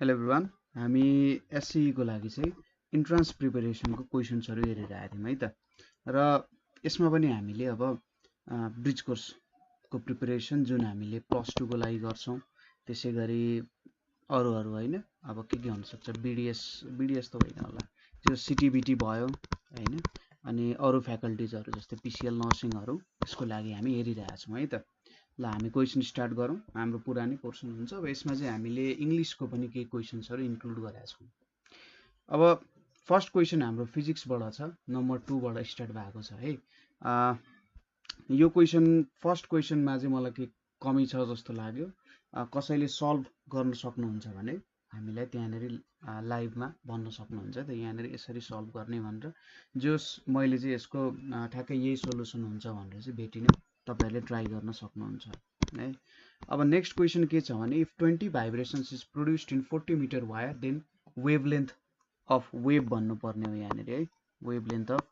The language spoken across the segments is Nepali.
हेलो एभ्रिवान, हामी एससीई को लागि चाहिँ इन्ट्रान्स प्रिपरेसनको क्वेसन्सहरू हेरेर आएको थियौँ है त। र यसमा पनि हामीले अब ब्रिज कोर्सको प्रिपरेसन जुन हामीले +2 को लागि गर्छौँ, त्यसै गरी अरू होइन, अब के हुनसक्छ, बिडिएस त होइन होला, त्यो सिटिबिटी भयो होइन, अनि अरू फ्याकल्टिजहरू जस्तै पिसिएल नर्सिङहरू, यसको लागि हामी हेरिरहेका छौँ है त। ल हामी क्वेसन स्टार्ट गरौँ। हाम्रो पुरानै पोर्सन हुन्छ। अब यसमा चाहिँ हामीले इङ्ग्लिसको पनि केही क्वेसन्सहरू इन्क्लुड गरेका छौँ। अब फर्स्ट क्वेसन हाम्रो फिजिक्सबाट छ, नम्बर 2 बाट स्टार्ट भएको छ है। यो क्वेसन फर्स्ट क्वेसनमा चाहिँ मलाई के कमी छ जस्तो लाग्यो। कसैले सल्भ गर्न सक्नुहुन्छ भने हामीलाई त्यहाँनिर लाइभमा भन्न सक्नुहुन्छ त, यहाँनिर यसरी सल्भ गर्ने भनेर। जोस् मैले चाहिँ यसको ठ्याक्कै यही सोल्युसन हुन्छ भनेर चाहिँ भेटिनँ, तपाईहरुले ट्राई गर्न सक्नुहुन्छ है। अब नेक्स्ट क्वेसन के छ भने, if 20 vibrations is produced in 40 metre wire then wavelength of wave भन्नुपर्ने हो यहाँनिर है। वेभलेन्थ अफ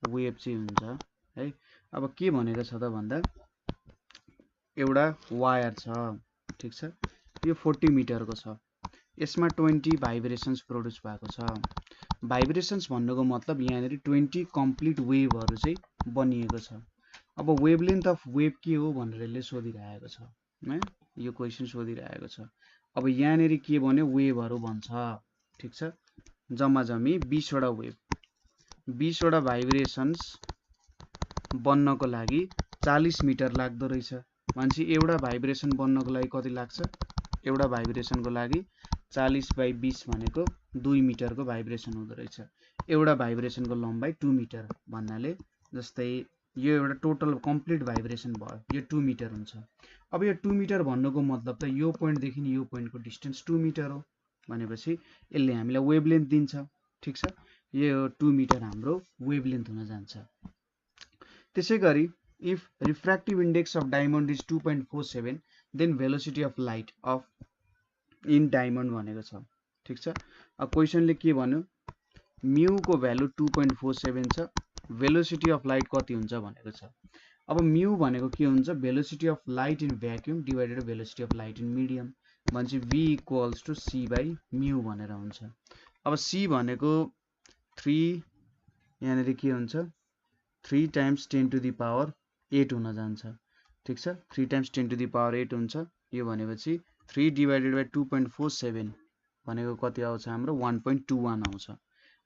वेभ चाहिँ हुन्छ है। अब के भनेको छ त भन्दा, एउटा वायर छ, ठिक छ, यो 40 मिटरको छ, यसमा 20 भाइब्रेसन्स प्रोड्युस भएको छ। भाइब्रेसन्स भन्नुको मतलब यहाँनिर 20 कम्प्लिट वेभहरू चाहिँ बनिएको छ। अब वेभलेन्थ अफ वेभ के हो भनेर यसले सोधिरहेको छ है, यो क्वेसन सोधिरहेको छ। अब यहाँनिर के भन्यो, वेभहरू भन्छ, ठिक छ, जम्मा जम्मी 20 वटा वेभ, 20 वटा भाइब्रेसन्स बन्नको लागि 40 मिटर लाग्दो रहेछ। मान्छे एउटा भाइब्रेसन बन्नको लागि कति लाग्छ, एउटा भाइब्रेसनको लागि 40/20 भनेको 2 मिटरको भाइब्रेसन हुँदो रहेछ। एउटा भाइब्रेसनको लम्बाइ 2 मिटर भन्नाले, जस्तै यो एउटा टोटल कम्प्लिट भाइब्रेसन भयो, यो 2 मिटर हुन्छ। अब यो 2 मिटर भन्नुको मतलब त यो पोइन्टदेखि यो पोइन्टको डिस्टेन्स 2 मिटर हो भनेपछि यसले हामीलाई वेभलेन्थ दिन्छ, ठिक छ। यो 2 मिटर हाम्रो वेभलेन्थ हुन जान्छ। त्यसै गरी if refractive index of diamond is 2.47 then velocity of light of in diamond भनेको छ, ठिक छ। अब क्वेसनले के भन्यो, म्युको भ्यालु 2.47 छ, भेलोसिटी अफ लाइट कति हुन्छ भनेको छ। अब म्यू भनेको के हुन्छ, velocity of light in vacuum divided velocity of light in medium भनेपछि v इक्वल्स टु c/म्यू भनेर हुन्छ। अब c भनेको 3, यहाँनिर के हुन्छ, 3 टाइम्स 10 टु द पावर 8 हुन जान्छ, ठिक छ। 3 टाइम्स 10 टु द पावर 8 हुन्छ। यो भनेपछि 3 डिभाइडेड बाई 2.47 भनेको कति आउँछ हाम्रो, 1.21 आउँछ।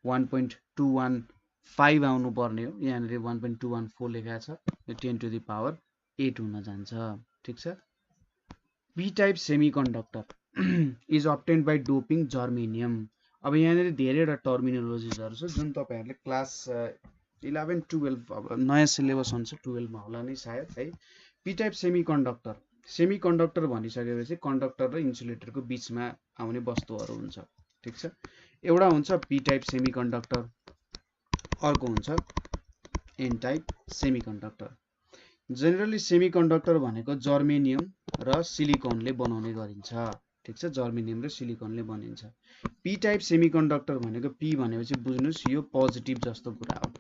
1.215 आउनु पर्ने हो, यहाँनिर 1.214 लेखेको छ, यो 10 टु द पावर 8 हुन जान्छ, ठिक छ। P type semiconductor is obtained by doping germanium. अब यहाँनिर धेरैवटा टर्मिनोलोजिजहरू छ जुन तपाईहरुले क्लास 11, 12, अब नयाँ सिलेबस हुन्छ 12 मा होला नै सायद है। पी टाइप सेमिकन्डक्टर, सेमिकन्डक्टर भनिसकेपछि कन्डक्टर र इन्सुलेटरको बिचमा आउने वस्तुहरू हुन्छ, ठिक छ। एउटा हुन्छ पी टाइप सेमिकन्डक्टर, अर्को हुन्छ एन टाइप सेमिकन्डक्टर। जेनरली सेमिकन्डक्टर भनेको जर्मेनियम र सिलिकनले बनाउने गरिन्छ, ठिक छ, जर्मेनियम र सिलिकनले बनिन्छ। पी टाइप सेमिकन्डक्टर भनेको, पी भनेपछि बुझ्नुस् यो पोजिटिभ जस्तो कुरा हो,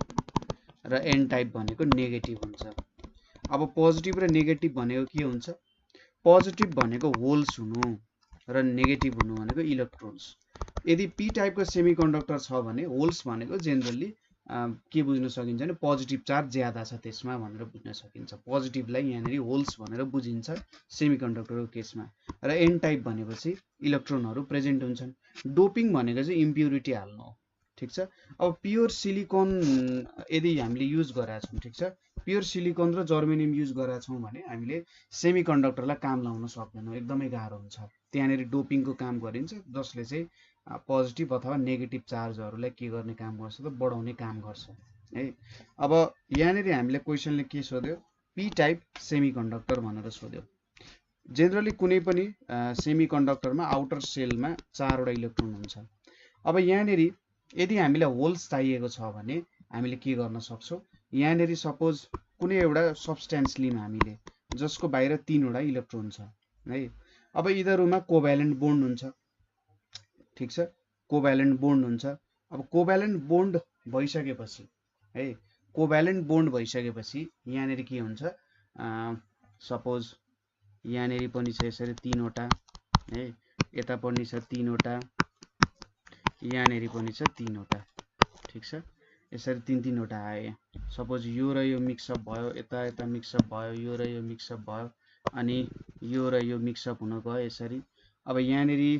र एन टाइप भनेको नेगेटिभ हुन्छ। अब पोजिटिभ र नेगेटिभ भनेको के हुन्छ, पोजिटिभ भनेको होल्स हुनु र नेगेटिभ हुनु भनेको इलेक्ट्रोन्स। यदि पी टाइपको सेमिकन्डक्टर छ भने होल्स भनेको जेनरली के बुझ्न सकिन्छ भने पोजिटिभ चार्ज ज्यादा छ त्यसमा भनेर बुझ्न सकिन्छ। पोजिटिभलाई यहाँनिर होल्स भनेर बुझिन्छ सेमिकन्डक्टरको केसमा। र एन टाइप भनेपछि इलेक्ट्रोनहरू प्रेजेन्ट हुन्छन्। डोपिङ भनेको चाहिँ इम्प्युरिटी हाल्नु हो, ठिक छ। अब प्योर सिलिकन यदि हामीले युज गरेका छौँ, ठिक छ, प्योर सिलिकन र जर्मेनियम युज गरेका छौँ भने हामीले सेमिकन्डक्टरलाई काम लाउन सक्दैनौँ, एकदमै गाह्रो हुन्छ। त्यहाँनिर डोपिङको काम गरिन्छ जसले चाहिँ पोजिटिभ अथवा नेगेटिभ चार्जहरूलाई के गर्ने काम गर्छ त, बढाउने काम गर्छ है। अब यहाँनिर हामीले क्वेसनले के सोध्यो, पी टाइप सेमिकन्डक्टर भनेर सोध्यो। जेनरली कुनै पनि सेमिकन्डक्टरमा आउटर सेलमा 4 वटा इलेक्ट्रोन हुन्छ। अब यहाँनिर यदि हामीलाई होल्स चाहिएको छ भने हामीले के गर्न सक्छौँ, यहाँनिर सपोज कुनै एउटा सब्सटेन्स लियौँ हामीले जसको बाहिर 3 वटा इलेक्ट्रोन छ है। अब यिनीहरूमा कोभ्यालेन्ट बोन्ड हुन्छ, ठिक छ, कोभ्यालेन्ट बोन्ड हुन्छ। अब कोभ्यालेन्ट बोन्ड भइसकेपछि है, कोभ्यालेन्ट बोन्ड भइसकेपछि यहाँनिर के हुन्छ, सपोज यहाँनिर पनि छ यसरी 3 वटा है, यता पनि छ 3 वटा, यहाँनेरि पनि छ 3 वटा। ठीक छ, यसरी 3 वटा आयो। सपोज यो र यो मिक्सअप भयो, यता यता मिक्सअप भयो, यो र यो मिक्सअप भयो, अनि यो र यो मिक्सअप हुन गयो यसरी। अब यहाँनेरि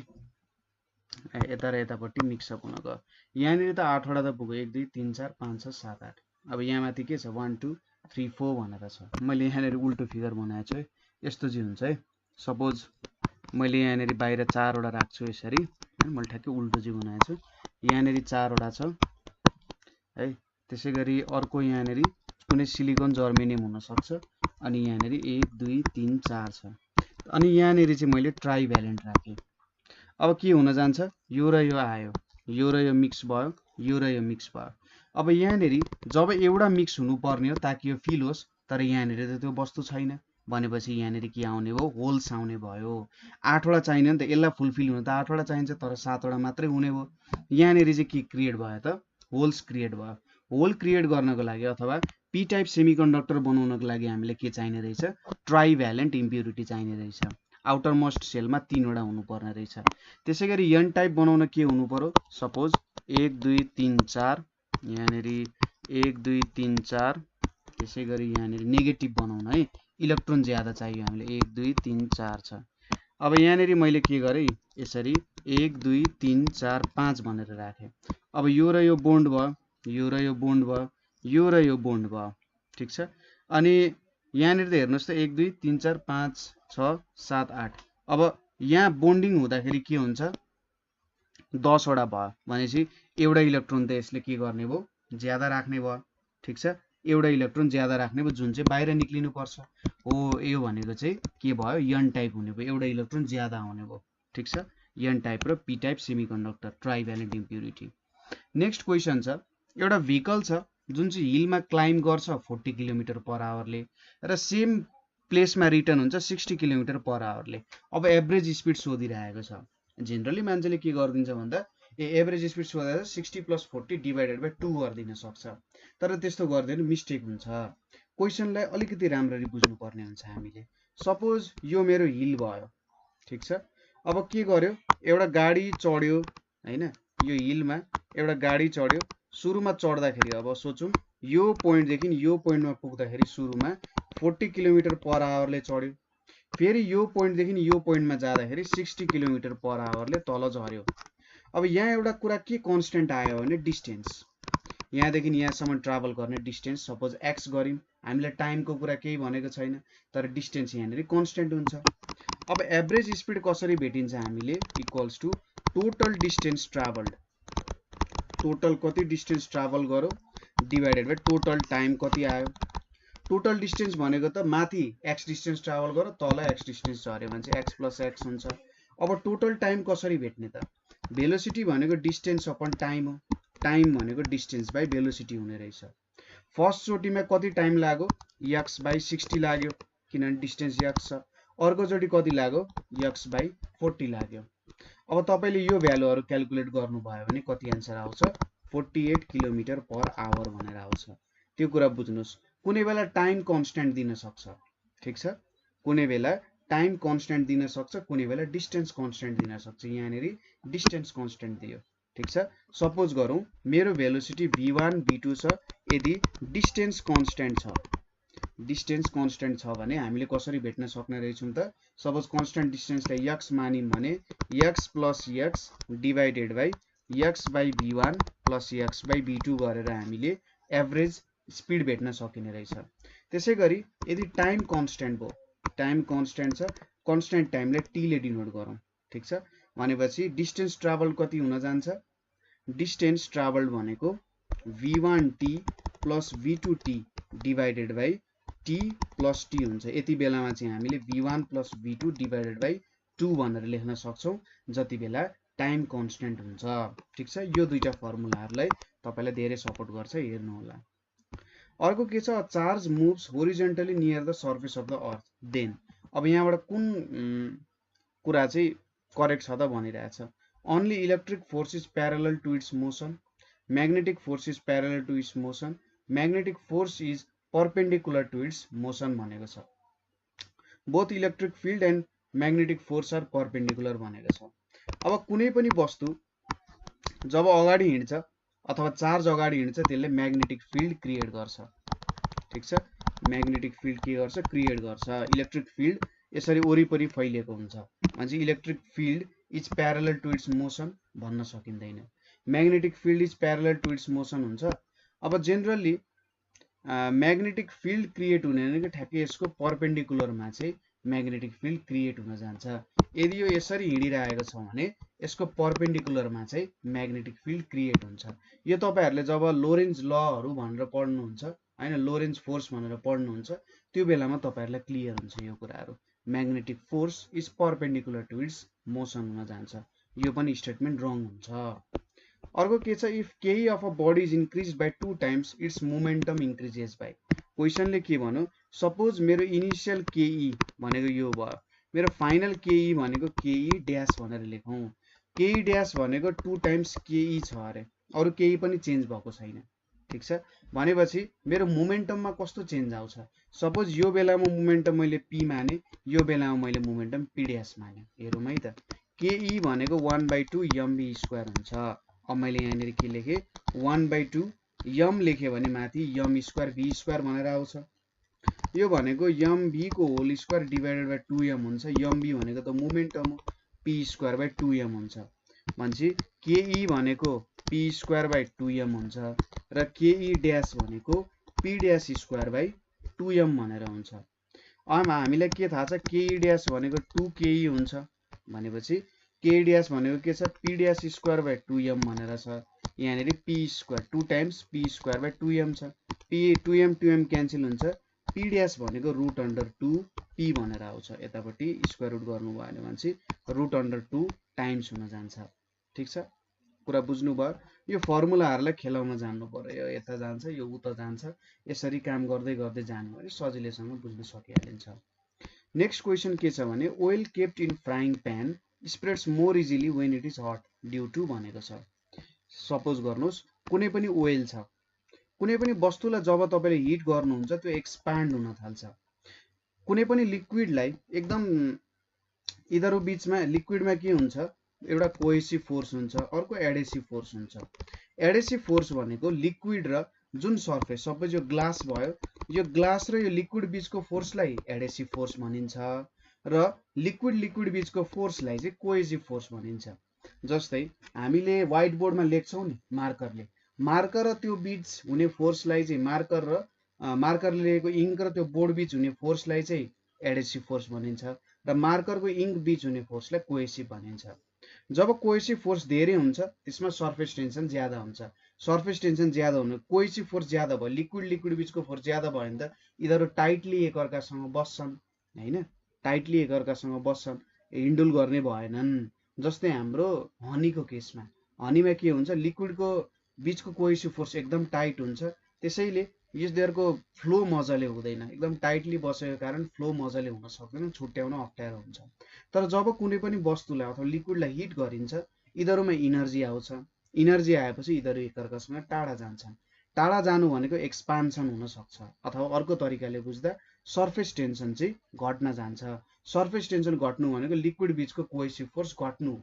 यता र यतापट्टि मिक्सअप हुन गयो। यहाँनेरि त 8 वटा त पुग्यो, 1 2 3 4 5 6 7 8। अब यहाँ माथि के छ 1 2 3 4 भनेर छ। मैले यहाँनेरि उल्टो फिगर बनाएको छु है, यस्तो चाहिँ हुन्छ है। सपोज मैले यहाँनेरि बाहिर 4 वटा राख्छु यसरी, मैले ठ्याक्कै उल्टो चाहिँ बनाएको छु। यहाँनेरि 4 वटा छ है। त्यसै गरी अर्को यहाँनेरि कुनै सिलिकन जर्मेनियम हुन सक्छ, अनि यहाँनेरि 1 2 3 4 छ। अनि यहाँनेरि चाहिँ मैले ट्राइभ्यालेन्ट राखेँ। अब के हुन जान्छ, यो र यो आयो, यो र यो मिक्स भयो, यो र यो मिक्स भयो। अब यहाँनेरि जब एउटा मिक्स हुनुपर्ने हो ताकि यो फिल होस्, तर यहाँनेरि त त्यो वस्तु छैन भनेपछि यहाँनेरि के आउने भयो, होल्स आउने भयो। 8 वटा चाहिने हो नि त, यसलाई फुलफिल हुन त 8 वटा चाहिन्छ, तर 7 वटा मात्रै हुने भयो। यहाँनेरि चाहिँ के क्रिएट भयो त, होल्स क्रिएट भयो। होल क्रिएट गर्नको लागि अथवा पी टाइप सेमिकन्डक्टर बनाउनको लागि हामीले के चाहिने रहेछ, ट्राइभ्यालेन्ट इम्प्युरिटी चाहिने रहेछ। आउटर मोस्ट सेलमा 3 वटा हुनुपर्ने रहेछ। त्यसै गरी एन टाइप बनाउन के हुनु पर्यो, सपोज 1 2 3 4, यहाँनेरि 1 2 3 4। त्यसै गरी यहाँनेरि नेगेटिभ बनाउन है, इलेक्ट्रोन ज्यादा चाहियो हामीले, 1 2 3 4 छ। अब यहाँनेरि मैले के गरेँ, यसरी 1 2 3 4 5 भनेर राखेँ। अब यो र यो बोन्ड भयो, यो र यो बोन्ड भयो, यो र यो बोन्ड भयो। ठिक छ, अनि यहाँनेरि त हेर्नुहोस् त 1 2 3 4 5 6 7 8। अब यहाँ बोन्डिङ हुँदाखेरि के हुन्छ, 10 वटा भयो भनेपछि एउटा इलेक्ट्रोन त यसले के गर्ने भयो, ज्यादा राख्ने भयो। ठिक छ, एउटा इलेक्ट्रोन ज्यादा राख्ने भयो, जुन चाहिँ बाहिर निक्लिनु पर्छ हो। यो भनेको चाहिँ के भयो, एन टाइप हुने भयो, एउटा इलेक्ट्रोन ज्यादा आउने भयो। ठिक छ, एन टाइप र P type semiconductor, trivalent impurity. Next question छ, एउटा भेहिकल छ जुन चाहिँ हिलमा क्लाइम्ब गर्छ 40 km/hले र सेम प्लेसमा रिटर्न हुन्छ 60 km/hले। अब एभरेज स्पिड सोधिरहेको छ। जेनरली मान्छेले के गरिदिन्छ भन्दा एभरेज स्पिड सोध्दा 60 + 40 / 2 गरिदिन सक्छ, तर त्यस्तो गर्दैन, मिस्टेक हुन्छ। क्वेसनलाई अलिकति राम्ररी बुझ्नुपर्ने हुन्छ हामीले। सपोज यो मेरो हिल भयो, ठिक छ। अब के गर्यो, एउटा गाडी चढ्यो हैन, यो हिलमा एउटा गाडी चढ्यो। सुरुमा चढ्दाखेरि अब सोचौँ, यो पोइन्टदेखि यो पोइन्टमा पुग्दाखेरि सुरुमा 40 km/hले चढ्यो। फेरि यो पोइन्टदेखि यो पोइन्टमा जाँदाखेरि 60 km/hले तल झर्यो। अब यहाँ एउटा कुरा के कन्स्टेन्ट आयो भने डिस्टेन्स, यहाँदेखि यहाँसम्म ट्राभल गर्ने डिस्टेन्स सपोज एक्स गऱ्यौँ, हामीलाई टाइमको कुरा केही भनेको छैन, तर डिस्टेन्स यहाँनिर कन्स्टेन्ट हुन्छ। अब एभरेज स्पिड कसरी भेटिन्छ हामीले, equals to total distance travelled, total कति डिस्टेन्स ट्राभल गऱ्यो डिभाइडेड बाई टोटल टाइम कति आयो। टोटल डिस्टेन्स भनेको त माथि एक्स डिस्टेन्स ट्राभल गऱ्यो, तल एक्स डिस्टेन्स झऱ्यो भने चाहिँ एक्स + एक्स हुन्छ। अब टोटल टाइम कसरी भेट्ने त, भेलोसिटी भनेको डिस्टेन्स अपन टाइम हो, टाइम भनेको डिस्टेन्स बाई भेलोसिटी हुने रहेछ। फर्स्ट चोटिमा कति टाइम लाग्यो, x/60 लाग्यो किनभने डिस्टेन्स x छ। अर्को चोटि कति लाग्यो, x/40 लाग्यो। अब तपाईले यो भ्यालुहरु क्याल्कुलेट गर्नुभयो भने कति आन्सर आउँछ, 48 km/h भनेर आउँछ। त्यो कुरा बुझ्नुस्। कुनै बेला टाइम कन्स्ट्यान्ट दिन सक्छ, ठीक छ, कुनै बेला टाइम कन्स्ट्यान्ट दिन सक्छ, कुनै बेला डिस्टेन्स कन्स्ट्यान्ट दिन सक्छ। यहाँनेरि डिस्टेन्स कन्स्ट्यान्ट दियो, ठीक छ। सपोज गरौँ मेरो भेलोसिटी v1 v2 छ, यदि डिस्टेन्स कन्स्ट्यान्ट छ, डिस्टेन्स कन्स्ट्यान्ट छ भने हामीले कसरी भेट्न सक्ने रहेछौं त, सपोज कन्स्ट्यान्ट डिस्टेन्सलाई x मानिम भने x + x divided by x/v1 + x/v2 गरेर हामीले एभरेज स्पिड भेट्न सकिने रहेछ। त्यसैगरी यदि टाइम कन्स्ट्यान्ट भयो, टाइम कन्स्ट्यान्ट छ, कन्स्ट्यान्ट टाइमलाई t ले डिनोट गरौँ, ठीक छ। भनेपछि डिस्टेन्स ट्राभल कति हुन जान्छ, डिस्टेन्स ट्राभल्ड भनेको v1t + v2t divided by t + t हुन्छ। यति बेलामा चाहिँ हामीले v1 + v2 डिभाइडेड बाइ 2 भनेर लेख्न सक्छौं, जति बेला टाइम कन्स्ट्यान्ट हुन्छ, ठीक छ। यो दुईटा फर्मुलाहरुलाई तपाईलाई धेरै सपोर्ट गर्छ, हेर्नु होला। अर्को के छ, charge moves horizontally near the surface of the earth, then अब यहाँबाट कुन कुरा चाहिँ करेक्ट छ त भनिरहेछ। Only electric force is parallel to its motion, magnetic force is parallel to its motion, magnetic force is perpendicular to its motion भनेको छ। Both electric field and magnetic force are perpendicular भनेको छ। अब कुनै पनि वस्तु जब अगाडि हिँड्छ अथवा चार्ज अगाडि हिँड्छ त्यसले म्याग्नेटिक फिल्ड क्रिएट गर्छ। ठिक छ, म्याग्नेटिक फिल्ड के गर्छ, क्रिएट गर्छ। इलेक्ट्रिक फिल्ड यसरी वरिपरि फैलिएको हुन्छ भने electric field is parallel to its motion भन्न सकिँदैन। Magnetic field is parallel to its motion हुन्छ। अब जेनरली म्याग्नेटिक फिल्ड क्रिएट हुने भनेको ठ्याक्कै यसको परपेन्डिकुलरमा चाहिँ म्याग्नेटिक फिल्ड क्रिएट हुन जान्छ। यदि यो यसरी हिँडिरहेको छ भने यसको परपेन्डिकुलरमा चाहिँ म्याग्नेटिक फिल्ड क्रिएट हुन्छ। यो तपाईहरुले जब लोरेन्ज लहरु भनेर पढ्नुहुन्छ हैन, लोरेन्ज फोर्स भनेर पढ्नुहुन्छ त्यो बेलामा तपाईहरुलाई क्लियर हुन्छ यो कुराहरु। Magnetic force is perpendicular to its motion हुन जान्छ। यो पनि स्टेटमेन्ट रङ हुन्छ। अर्को के छ, if KE of a body is increase by 2 times its momentum increases by. क्वेशनले के भन्यो, सपोज मेरो इनिशियल केई भनेको यो भयो, मेरो फाइनल केई भनेको केई ड्याश भनेर लेखौं। केई ड्याश भनेको 2 टाइम्स केई छ अरे, अरु केही पनि चेन्ज भएको छैन। ठीक छ, भनेपछि मेरो मोमेन्टममा कस्तो चेन्ज आउँछ। सपोज यो बेलामा मोमेन्टम मैले पी माने, यो बेलामा मैले मोमेन्टम पी ड्याश माने। हेरौँ है त, केई भनेको 1/2 mv स्क्वायर हुन्छ। अब मैले यहाँनिर के लेखे, 1/2 m लेखे भने माथि m स्क्वायर v स्क्वायर भनेर आउँछ। यो भनेको mv को whole square divided by 2m हुन्छ। mv भनेको त मोमेन्टम हो, p स्क्वायर बाइ 2m हुन्छ। भन्छ ke भनेको p स्क्वायर बाइ 2m हुन्छ र ke ड्याश भनेको p dash square by 2m भनेर हुन्छ। अब हामीलाई के थाहा छ, ke ड्याश भनेको 2ke हुन्छ भनेपछि के ड्याश भनेको के छ, p dash square by 2m भनेर छ। यहाँनिर p square 2 times p square by 2m छ। p 2m क्यान्सल हुन्छ। p ड्याश भनेको रुट अन्डर 2p भनेर आउँछ। यतापट्टि स्क्वायर रुट गर्नु भयो भने रुट अन्डर 2 टाइम्स हुन जान्छ। ठीक छ, कुरा बुझ्नु भयो। यो फर्मुलाहरुलाई खेलाउन जान्नु पर्यो, यो यता जान्छ यो उता जान्छ, यसरी काम गर्दै गर्दै जानु भने सजिलैसँग बुझ्न सकिहालिन्छ। नेक्स्ट क्वेशन के छ भने, oil kept in frying pan spreads more easily when it is hot due to भनेको छ। सपोज गर्नुस् कुनै पनि ओइल छ, कुनै पनि वस्तुलाई जब तपाईले हिट गर्नुहुन्छ त्यो एक्सपान्ड हुन थाल्छ। कुनै पनि लिक्विडलाई एकदम यिनीहरु बीचमा लिक्विडमा के हुन्छ, एउटा कोहेसिभ फोर्स हुन्छ, अर्को एडेसिभ फोर्स हुन्छ। एडेसिभ फोर्स भनेको लिक्विड र जुन सर्फेस, सपोज यो ग्लास भयो, यो ग्लास र यो लिक्विड बीचको फोर्सलाई एडेसिभ फोर्स भनिन्छ र लिक्विड बीचको फोर्सलाई चाहिँ कोहेसिभ फोर्स भनिन्छ। जस्तै हामीले व्हाइट बोर्डमा लेख्छौं नि मार्करले, मार्कर र त्यो बीच हुने फोर्सलाई चाहिँ मार्करले लेखेको इङ्क र त्यो बोर्ड बीच हुने फोर्सलाई चाहिँ एडेसिभ फोर्स भनिन्छ र मार्करको इङ्क बीच हुने फोर्सलाई कोहेसिभ भनिन्छ। जब कोहेसिभ फोर्स धेरै हुन्छ त्यसमा सरफेस टेन्सन ज्यादा हुन्छ। सरफेस टेन्सन ज्यादा हुनु, कोहेसिभ फोर्स ज्यादा भयो, लिक्विड बीचको फोर्स ज्यादा भयो भने त यिनीहरु टाइटली एकअर्कासँग बस्छन् हैन, टाइटली एकअर्कासँग बस्छन्, हिन्डुल गर्ने भएनन्। जस्तै हाम्रो हनीको केसमा, हनीमा के हुन्छ, लिक्विडको बीचको कोहेसिभ फोर्स एकदम टाइट हुन्छ, त्यसैले यिनीहरुको फ्लो मजाले हुँदैन, एकदम टाइटली बसेको कारण फ्लो मजाले हुन सक्दैन, छुट्याउन अप्ठ्यारो हुन्छ। तर जब कुनै पनि वस्तुलाई अथवा लिक्विडलाई हिट गरिन्छ यिनीहरुमा इनर्जी आउँछ। इनर्जी आएपछि यिनीहरु एकअर्कासँग टाढा जान्छन्। टाढा जानु भनेको एक्सपान्सन हुन सक्छ, अथवा अर्को तरिकाले बुझ्दा सरफेस टेन्सन चाहिँ घट्न जान्छ। सरफेस टेन्सन घट्नु भनेको लिक्विड बीचको कोहेसिभ फोर्स घट्नु।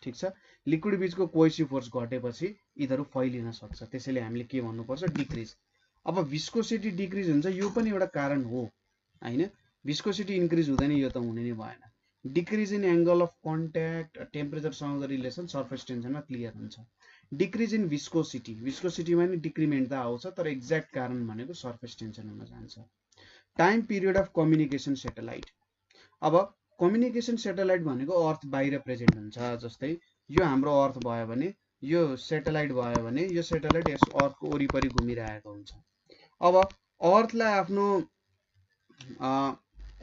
ठीक छ, लिक्विड बीचको कोहेसिभ फोर्स घटेपछि यिनीहरु फैलिन सक्छ, त्यसैले हामीले के भन्नुपर्छ, डिक्रिज। अब विस्कोसिटी डिक्रिज हुन्छ, यो पनि एउटा कारण हो हैन, विस्कोसिटी इन्क्रिज हुँदैन यो त हुने नै भएन। Decrease in angle of contact temperature सँगको रिलेसन सरफेस टेन्सनमा क्लियर हुन्छ। डिक्रिज इन विस्कोसिटी, विस्कोसिटीमा नि डिक्रिमेन्ट त आउँछ तर एक्ज्याक्ट कारण भनेको सरफेस टेन्सन हुन जान्छ। Time period of communication satellite. अब कम्युनिकेसन सेटेलाइट भनेको अर्थ बाहिर प्रेजेन्ट हुन्छ। जस्तै यो हाम्रो अर्थ भयो भने, यो सेटेलाइट भयो भने, यो सेटेलाइट यस अर्थको वरिपरि घुमिरहेको हुन्छ। अब अर्थलाई आफ्नो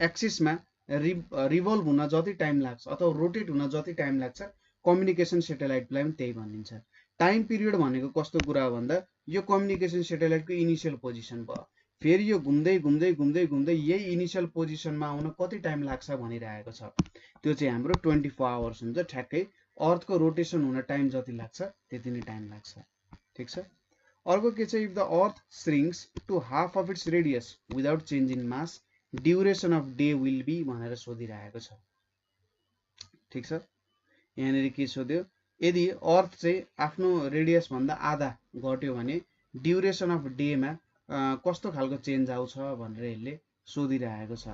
एक्सिसमा रिभल्भ हुन जति टाइम लाग्छ अथवा रोटेट हुन जति टाइम लाग्छ, कम्युनिकेसन सेटेलाइटलाई पनि त्यही भनिन्छ। टाइम पिरियड भनेको कस्तो कुरा हो भन्दा, यो कम्युनिकेसन सेटेलाइटको इनिशियल पोजिसन भयो, फेरि यो घुम्दै घुम्दै घुम्दै घुम्दै यही इनिशियल पोजिसनमा आउन कति टाइम लाग्छ भनिरहेको छ। त्यो चाहिँ हाम्रो 24 आवर्स हुन्छ। ठ्याक्कै अर्थको रोटेसन हुन टाइम जति लाग्छ त्यति नै टाइम लाग्छ। ठीक छ, अर्को के छ, if the earth shrinks to half of its radius without change in mass duration of day will be भनेर सोधिरहेको छ। ठीक छ, यहाँनिर के सोध्यो, यदि अर्थ चाहिँ आफ्नो रेडियस भन्दा आधा घट्यो भने ड्युरेसन अफ डेमा कस्तो खालको चेन्ज आउँछ भनेर यसले सोधिरहेको छ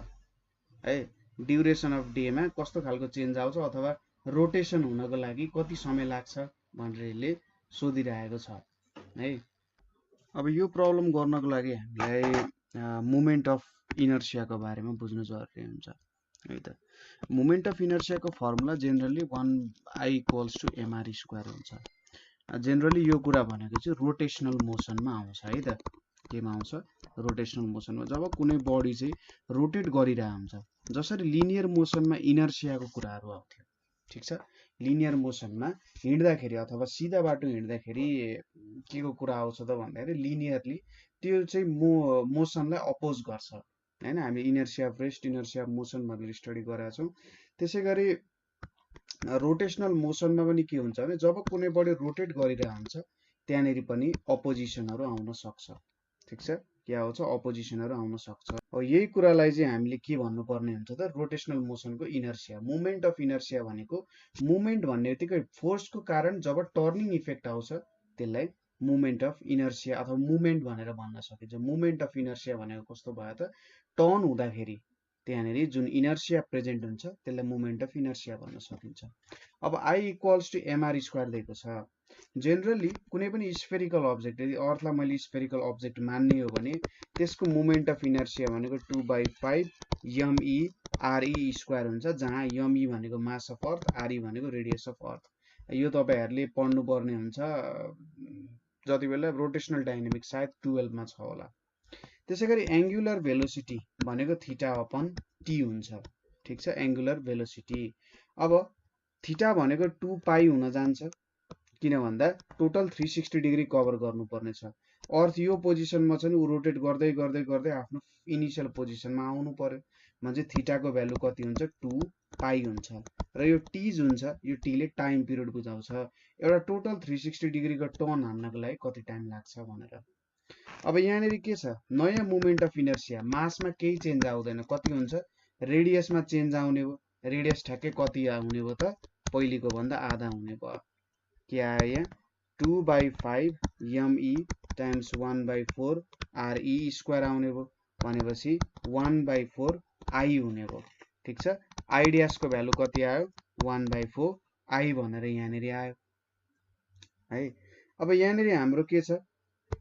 है। ड्युरेसन अफ डेमा कस्तो खालको चेन्ज आउँछ अथवा रोटेसन हुनको लागि कति समय लाग्छ भनेर यसले सोधिरहेको छ है। अब यो प्रब्लम गर्नको लागि हामीलाई मोमेन्ट अफ इनर्सियाको बारेमा बुझ्नु जरुरी हुन्छ है त। मोमेन्ट अफ इनर्सियाको फर्मुला जेनरली 1I=mr² हुन्छ। जेनरली यो कुरा भनेको चाहिँ रोटेसनल मोसनमा आउँछ है त। केमा आउँछ? रोटेसनल मोसनमा। जब कुनै बडी चाहिँ रोटेट गरिरहेको हुन्छ, जसरी लिनियर मोसनमा इनर्सियाको कुराहरू आउँथ्यो, ठिक छ। लिनियर मोसनमा हिँड्दाखेरि अथवा सिधा बाटो हिँड्दाखेरि के को कुरा आउँछ त भन्दाखेरि लिनियरली त्यो चाहिँ मोसनलाई अपोज गर्छ हैन। हामी inertia of rest, inertia of motion भनेर स्टडी गरेका छौँ। त्यसै गरी रोटेसनल मोसनमा पनि के हुन्छ भने जब कुनै बडी रोटेट गरिरहेको हुन्छ त्यहाँनिर पनि अपोजिसनहरू आउन सक्छ, ठिक छ। के आउँछ? अपोजिसनहरू आउन सक्छ। अब यही कुरालाई चाहिँ हामीले के भन्नुपर्ने हुन्छ त? रोटेसनल मोसनको इनर्सिया। मुभमेन्ट अफ इनर्सिया भनेको, मुभमेन्ट भन्ने बित्तिकै फोर्सको कारण जब टर्निङ इफेक्ट आउँछ त्यसलाई मुभमेन्ट अफ इनर्सिया अथवा मुभमेन्ट भनेर भन्न सकिन्छ। मुभमेन्ट अफ इनर्सिया भनेको कस्तो भयो त? टर्न हुँदाखेरि त्यहाँनिर जुन इनर्सिया प्रेजेन्ट हुन्छ त्यसलाई मुभमेन्ट अफ इनर्सिया भन्न सकिन्छ। अब I=mr² दिएको छ। जेनरली कुनै पनि स्फेरिकल अब्जेक्ट, यदि अर्थलाई मैले स्फेरिकल अब्जेक्ट मान्ने हो भने त्यसको मोमेन्ट अफ इनर्सिया भनेको 2/5 mE/re² हुन्छ, जहाँ me भनेको मास अफ अर्थ, re भनेको रेडियस अफ अर्थ। यो तपाईहरुले पढ्नु पर्ने हुन्छ जति बेला रोटेसनल डाइनामिक्स सायद 12 मा छ होला। त्यसैगरी एंगुलर भेलोसिटी भनेको θ/t हुन्छ, ठीक छ। एंगुलर भेलोसिटी अब थीटा भनेको 2π हुन जान्छ, किन भन्दा टोटल 360 डिग्री कभर गर्नुपर्ने छ। अर्थ यो पोजिसनमा छ नि, उ रोटेट गर्दै गर्दै गर्दै आफ्नो इनिशियल पोजिसनमा आउनु पर्यो भने थीटाको भ्यालु कति हुन्छ? 2π हुन्छ। र यो t जुन छ, यो t ले टाइम पिरियड बुझाउँछ एउटा टोटल 360 डिग्रीको टर्न हान्नको लागि कति टाइम लाग्छ भनेर। अब यहाँनिर के छ? नयाँ मोमेन्ट अफ इनर्सिया, मासमा केही चेन्ज आउँदैन, कति हुन्छ? रेडियसमा चेन्ज आउने हो। रेडियस ठ्याक्कै कति आउने भयो त? पहिलेको भन्दा आधा हुने भयो। के आयो यहाँ? 2/5 me टाइम्स 1/4 re² आउने भयो भनेपछि 1/4 I हुने भयो, ठिक छ। I ड्यासको भ्यालु कति आयो? 1/4 I भनेर यहाँनिर आयो है। अब यहाँनिर हाम्रो के छ?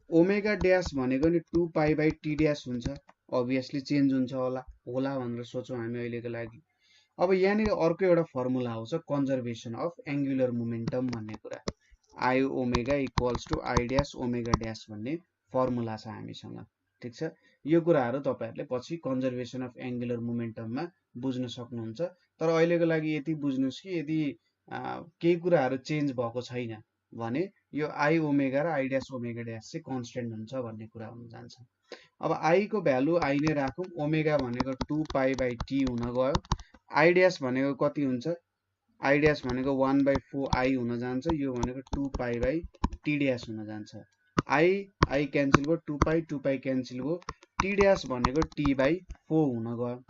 ओमेगा ड्यास भनेको नि 2π/t ड्यास हुन्छ। अभियसली चेन्ज हुन्छ होला भनेर सोचौँ हामी अहिलेको लागि। अब यहाँनिर अर्को एउटा फर्मुला आउँछ कन्जर्भेसन अफ एंगुलर मोमेन्टम भन्ने कुरा। I=I'(Ω' भन्ने फर्मुला छ हामीसँग, ठिक छ। यो कुराहरू तपाईहरुले पछि कन्जर्भेसन अफ एंगुलर मोमेन्टममा बुझ्न सक्नुहुन्छ। तर अहिलेको लागि यति बुझ्नुस् कि यदि केही कुराहरू चेन्ज भएको छैन भने यो I'(Ω' र I'(Ω') चाहिँ कन्स्टेन्ट हुन्छ भन्ने कुरा हुन जान्छ। अब I को भ्यालु I नै राखौं। ओमेगा भनेको 2π/t हुन गयो। I ड्यास भनेको कति हुन्छ? I ड्यास भनेको 1/4 I हुन जान्छ। यो भनेको 2π/t ड्यास हुन जान्छ। I क्यान्सल भयो, 2π क्यान्सल भयो, t ड्यास भनेको t/4 हुन गयो।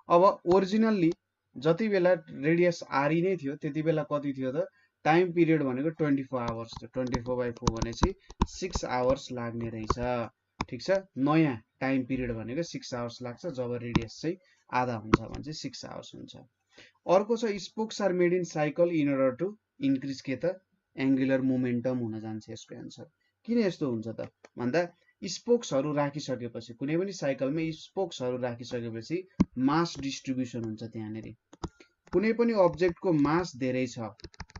अब ओरिजिनल्ली जति बेला रेडियस re नै थियो त्यति बेला कति थियो त? टाइम पिरियड भनेको 24 आवर्स थियो। 24/4 भनेपछि 6 आवर्स लाग्ने रहेछ, ठिक छ। नयाँ टाइम पिरियड भनेको 6 आवर्स लाग्छ, जब रेडियस चाहिँ आधा हुन्छ भने चाहिँ 6 आवर्स हुन्छ। अर्को छ spokes are made in cycle in order to increase के त? एंगुलर मोमेन्टम हुन जान्छ यसको एन्सर। किन यस्तो हुन्छ त भन्दा स्पोक्सहरू राखिसकेपछि, कुनै पनि साइकलमा स्पोक्सहरू राखिसकेपछि मास डिस्ट्रिब्युसन हुन्छ त्यहाँनिर। कुनै पनि अब्जेक्टको मास धेरै छ,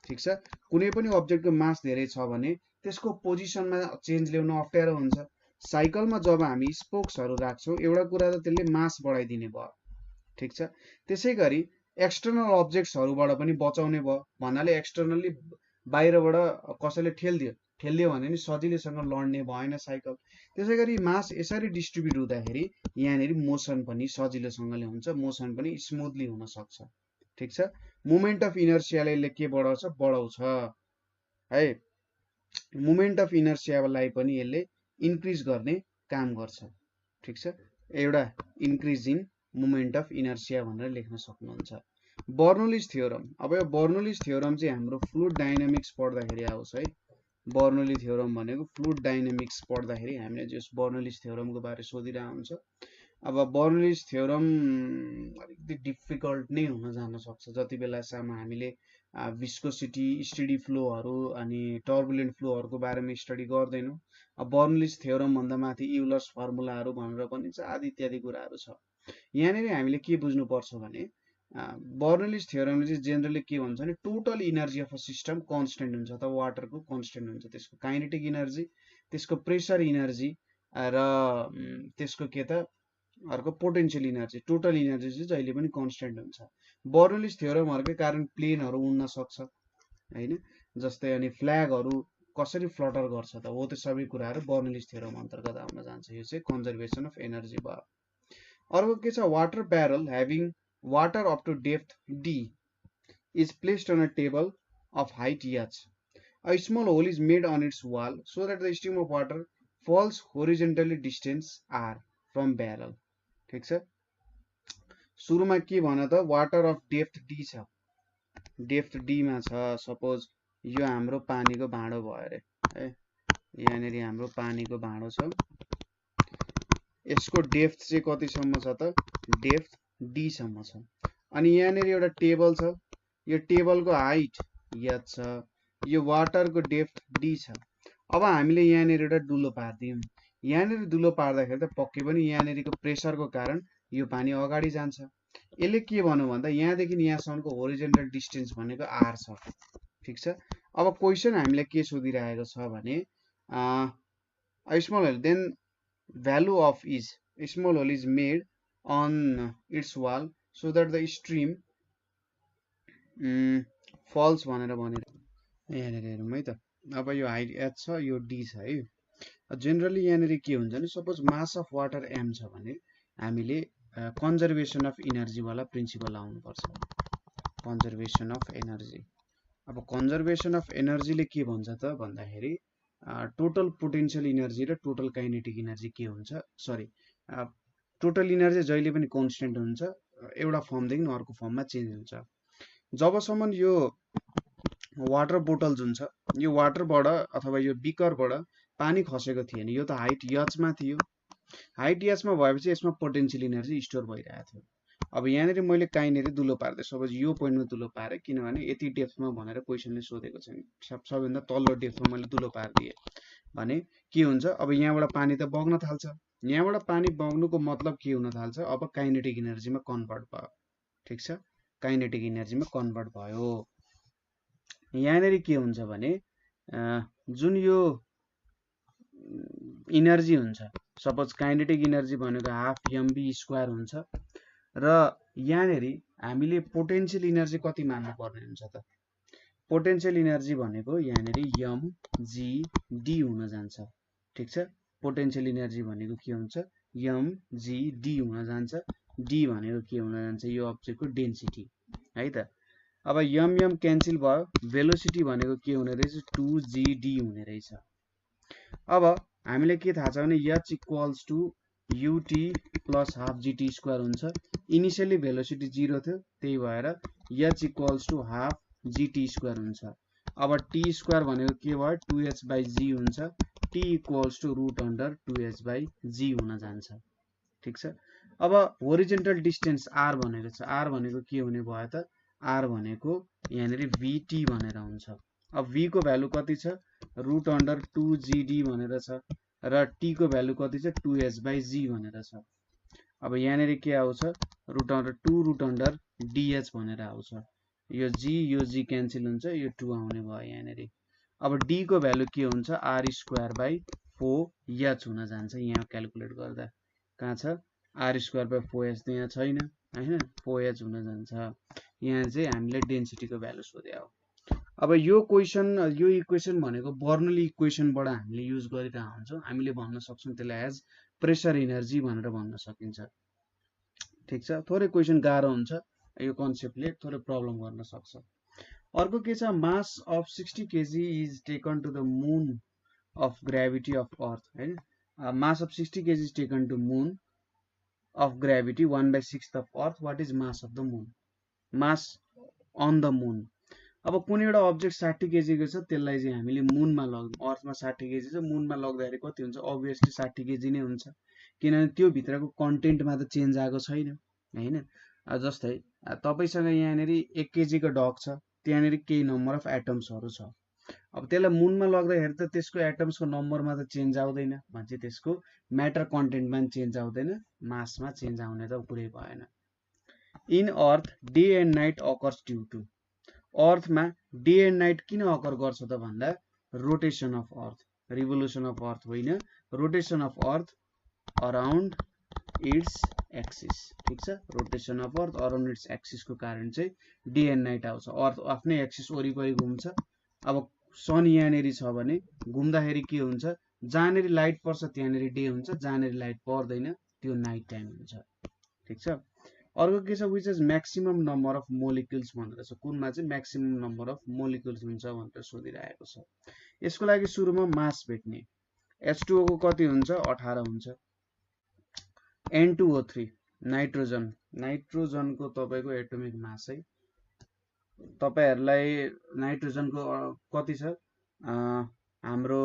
ठिक छ। कुनै पनि अब्जेक्टको मास धेरै छ भने त्यसको पोजिसनमा चेन्ज ल्याउन अप्ठ्यारो हुन्छ। साइकलमा जब हामी स्पोक्सहरू राख्छौं एउटा कुरा त त्यसले मास बढाइदिने भयो, ठिक छ। त्यसैगरी एक्सटर्नल अब्जेक्ट्सहरूबाट पनि बचाउने भयो भन्नाले एक्सटर्नली बाहिरबाट कसैले ठेल्दियो भने नि सजिलैसँग लड्ने भएन साइकल। त्यसैगरी मास यसरी डिस्ट्रिब्युट हुँदाखेरि यहाँनिर मोसन पनि सजिलोसँगले हुन्छ, मोसन पनि स्मुथली हुन सक्छ, ठिक छ। मोमेन्ट अफ इनर्सियाले के बढाउँछ? बढाउँछ है। मोमेन्ट अफ इनर्सियालाई पनि यसले इन्क्रिज गर्ने काम गर्छ, ठिक छ। एउटा increase in moment of inertia भनेर लेख्न सक्नुहुन्छ। Bernoulli's theorem. अब यो बर्नोलिज थियोरम चाहिँ हाम्रो फ्लुइड डाइनामिक्स पढ्दाखेरि आउँछ है। बर्नोली थियोरम भनेको फ्लुइड डाइनामिक्स पढ्दाखेरि हामीले जस बर्नोलिज थियोरमको बारे सोधिरहेको हुन्छ। अब बर्नोलिज थियोरम अलिकति डिफिकल्ट नै हुन जान सक्छ जति बेलासम्म हामीले विस्कोसिटी, स्टेडी फ्लोहरू अनि टर्बुलेन्ट फ्लोहरूको बारेमा स्टडी गर्दैनौँ। बर्नोलिज थियोरम भन्दा माथि युलर्स फर्मुलाहरू भनेर भनिन्छ, आदि इत्यादि कुराहरू छ। यहाँनिर हामीले के बुझ्नुपर्छ भने बर्नोलिज थियोरमले चाहिँ जेनरली के भन्छ भने total energy of a system constant हुन्छ, अथवा वाटरको कन्स्टेन्ट हुन्छ। त्यसको काइनेटिक इनर्जी, त्यसको प्रेसर इनर्जी र त्यसको के त अर्को पोटेन्सियल इनर्जी, टोटल इनर्जी चाहिँ जहिले पनि कन्स्टेन्ट हुन्छ। बर्नोलिज थियोरमहरूकै कारण प्लेनहरू उड्न सक्छ होइन, जस्तै अनि फ्ल्यागहरू कसरी फ्लटर गर्छ त, हो त्यो सबै कुराहरू बर्नोलिज थियोरम अन्तर्गत आउन जान्छ। यो चाहिँ कन्जर्भेसन अफ एनर्जी भयो। अर्को के छ, water barrel having water up to depth d is placed on a table of height h. A small hole is made on its wall so that the stream of water falls horizontally distance r from barrel. ठीक छ। सुरुमा के भन त, वाटर अफ डेप्थ डी छ, डेप्थ डी मा छ। सपोज यो हाम्रो पानीको भाँडो भयो अरे है, यहाँनिर हाम्रो पानीको भाँडो छ, यसको डेप्थ चाहिँ कतिसम्म छ त, डेप्थ डी सम्म छ। अनि यहाँनिर एउटा टेबल छ, यो टेबलको हाइट h छ, यो वाटरको डेप्थ डी छ। अब हामीले यहाँनिर एउटा डुलो पार्दियौँ, यहाँनिर डुलो पार्दाखेरि त पक्कै पनि यहाँनिरको प्रेसरको कारण यो पानी अगाडि जान्छ। यसले के भन्नु भन्दा यहाँदेखि यहाँसम्मको होरिजोन्टल डिस्टेन्स भनेको r छ। ठिक छ। अब क्वेसन हामीलाई के सोधिरहेको छ भने small hole then value of is, small hole is made on its wall so that the stream falls भनेर भनेर यहाँनिर हेरौँ है त। अब यो हाइट h छ, यो d छ है। जेनरली यहाँनिर के हुन्छ भने suppose mass of water m छ भने हामीले कन्जर्भेसन अफ इनर्जी वाला प्रिन्सिपल लाउनुपर्छ, कन्जर्भेसन अफ एनर्जी। अब कन्जर्भेसन अफ एनर्जीले के भन्छ त भन्दाखेरि टोटल पोटेन्शियल इनर्जी र टोटल काइनेटिक इनर्जी के हुन्छ, सरी टोटल इनर्जी जहिले पनि कन्स्टेन्ट हुन्छ, एउटा फर्मदेखि अर्को फर्ममा चेन्ज हुन्छ। जबसम्म यो वाटर बोटल जुन छ, यो वाटरबाट अथवा यो बिकरबाट पानी खसेको थिएन, यो त हाइट h मा थियो। हाइट h मा भएपछि यसमा पोटेन्शियल इनर्जी स्टोर भइरहेको थियो। अब यहाँनिर मैले काहीँनिर दुलो पार्दै, सपोज यो पोइन्टमा दुलो पारेँ, किनभने यति डेप्थमा भनेर क्वेसनले सोधेको छैन, सबैभन्दा तल्लो डेप्थमा मैले दुलो पारिदिएँ भने के हुन्छ, अब यहाँबाट पानी त बग्न थाल्छ। यहाँबाट पानी बग्नुको मतलब के हुन थाल्छ, अब काइनेटिक इनर्जीमा कन्भर्ट भयो। ठिक छ, काइनेटिक इनर्जीमा कन्भर्ट भयो। यहाँनिर के हुन्छ भने जुन यो इनर्जी हुन्छ, सपोज काइनेटिक इनर्जी भनेको हाफ mv स्क्वायर हुन्छ, र यहाँनिर हामीले पोटेन्शियल इनर्जी कति मान्नु पर्ने हुन्छ त, पोटेन्शियल इनर्जी भनेको यहाँनिर mgd हुन जान्छ। ठिक छ, पोटेन्शियल इनर्जी भनेको के हुन्छ, mgd हुन जान्छ। d भनेको के हुन जान्छ, यो अब्जेक्टको डेन्सिटी है त। अब m क्यान्सल भयो, भेलोसिटी भनेको के हुने रहेछ, 2gd हुने रहेछ। अब हामीले के थाहा छ भने h equals to ut plus half gt square हुन्छ। इनिसियली भेलोसिटी 0 थियो, त्यही भएर h equals to half gt square हुन्छ। अब t स्क्वायर भनेको के भयो, 2h/g हुन्छ। t equals to root under 2h/g हुन जान्छ। ठिक छ। अब होरिजेन्टल डिस्टेन्स r भनेको छ, r भनेको के हुने भयो त, r भनेको यहाँनिर vt भनेर हुन्छ। अब v को भ्यालु कति छ, रुट अन्डर 2gd भनेर छ, र t को भ्यालु कति छ, 2h/g भनेर छ। अब यहाँनिर के आउँछ, रुट अन्डर dh भनेर आउँछ। यो g क्यान्सल हुन्छ, यो 2 आउने भयो यहाँनिर। अब d को भ्यालु के हुन्छ, r स्क्वायर बाई 4h हुन जान्छ। यहाँ क्यालकुलेट गर्दा कहाँ छ, r स्क्वायर बाई 4h त यहाँ छैन हैन, 4h हुन जान्छ। यहाँ चाहिँ हामीले डेन्सिटीको भ्यालु सोधे हो। अब यो क्वेसन, यो इक्वेसन भनेको बर्नोली इक्वेसनबाट हामीले युज गरिरहेको हुन्छौँ। हामीले भन्न सक्छौँ त्यसलाई एज प्रेसर इनर्जी भनेर भन्न सकिन्छ। ठिक छ, थोरै क्वेसन गाह्रो हुन्छ, यो कन्सेप्टले थोरै प्रब्लम गर्न सक्छ। अर्को के छ, mass of 60 kg is taken to the moon of gravity of earth हैन। Mass of 60 kg is taken to moon of gravity 1/6 of earth, what is mass of the moon. Mass on the moon. अब कुनै एउटा अब्जेक्ट 60 केजी को छ, त्यसलाई चाहिँ हामीले मुनमा लग्यौं, अर्थमा 60 केजी छ, मुनमा लग्दाखेरि कति हुन्छ, अभियसली 60 केजी नै हुन्छ, किनभने त्यो भित्रको कन्टेन्टमा त चेन्ज आएको छैन हैन। जस्तै तपाईसँग यहाँनेर 1 केजी को डग छ, त्यहाँनेर केही नम्बर अफ एटम्सहरु छ। अब त्यसलाई मुनमा लग्दाखेरि त त्यसको एटम्सको नम्बरमा त चेन्ज आउँदैन, भन्छ त्यसको म्याटर कन्टेन्टमा पनि चेन्ज आउँदैन, मासमा चेन्ज आउने त कुरै भएन। In earth day and night occurs due to, अर्थमा डे एन्ड नाइट किन अकर गर्छ त भन्दा rotation of earth, revolution of earth होइन, rotation of earth around its axis. ठीक छ, rotation of earth around its axis को कारण चाहिँ डे एन्ड नाइट आउँछ। अर्थ आफ्नै एक्सिस वरिपरि घुम्छ। अब सन यहाँनेरि छ भने घुम्दाखेरि के हुन्छ, जहाँनेरि लाइट पर्छ त्यहाँनेरि डे हुन्छ, जहाँनेरि लाइट पर्दैन त्यो नाइट टाइम हुन्छ। ठीक छ, अर्को के छ, which is maximum number of molecules भनेर छ, कुनमा चाहिँ म्याक्सिमम नम्बर अफ मोलिक्युल्स हुन्छ भनेर सोधिरहेको छ। यसको लागि सुरुमा मास भेट्ने, H2O को कति हुन्छ, 18 हुन्छ। N2O3 नाइट्रोजन, नाइट्रोजनको तपाईको एटोमिक मास है, तपाईहरुलाई नाइट्रोजनको कति छ, हाम्रो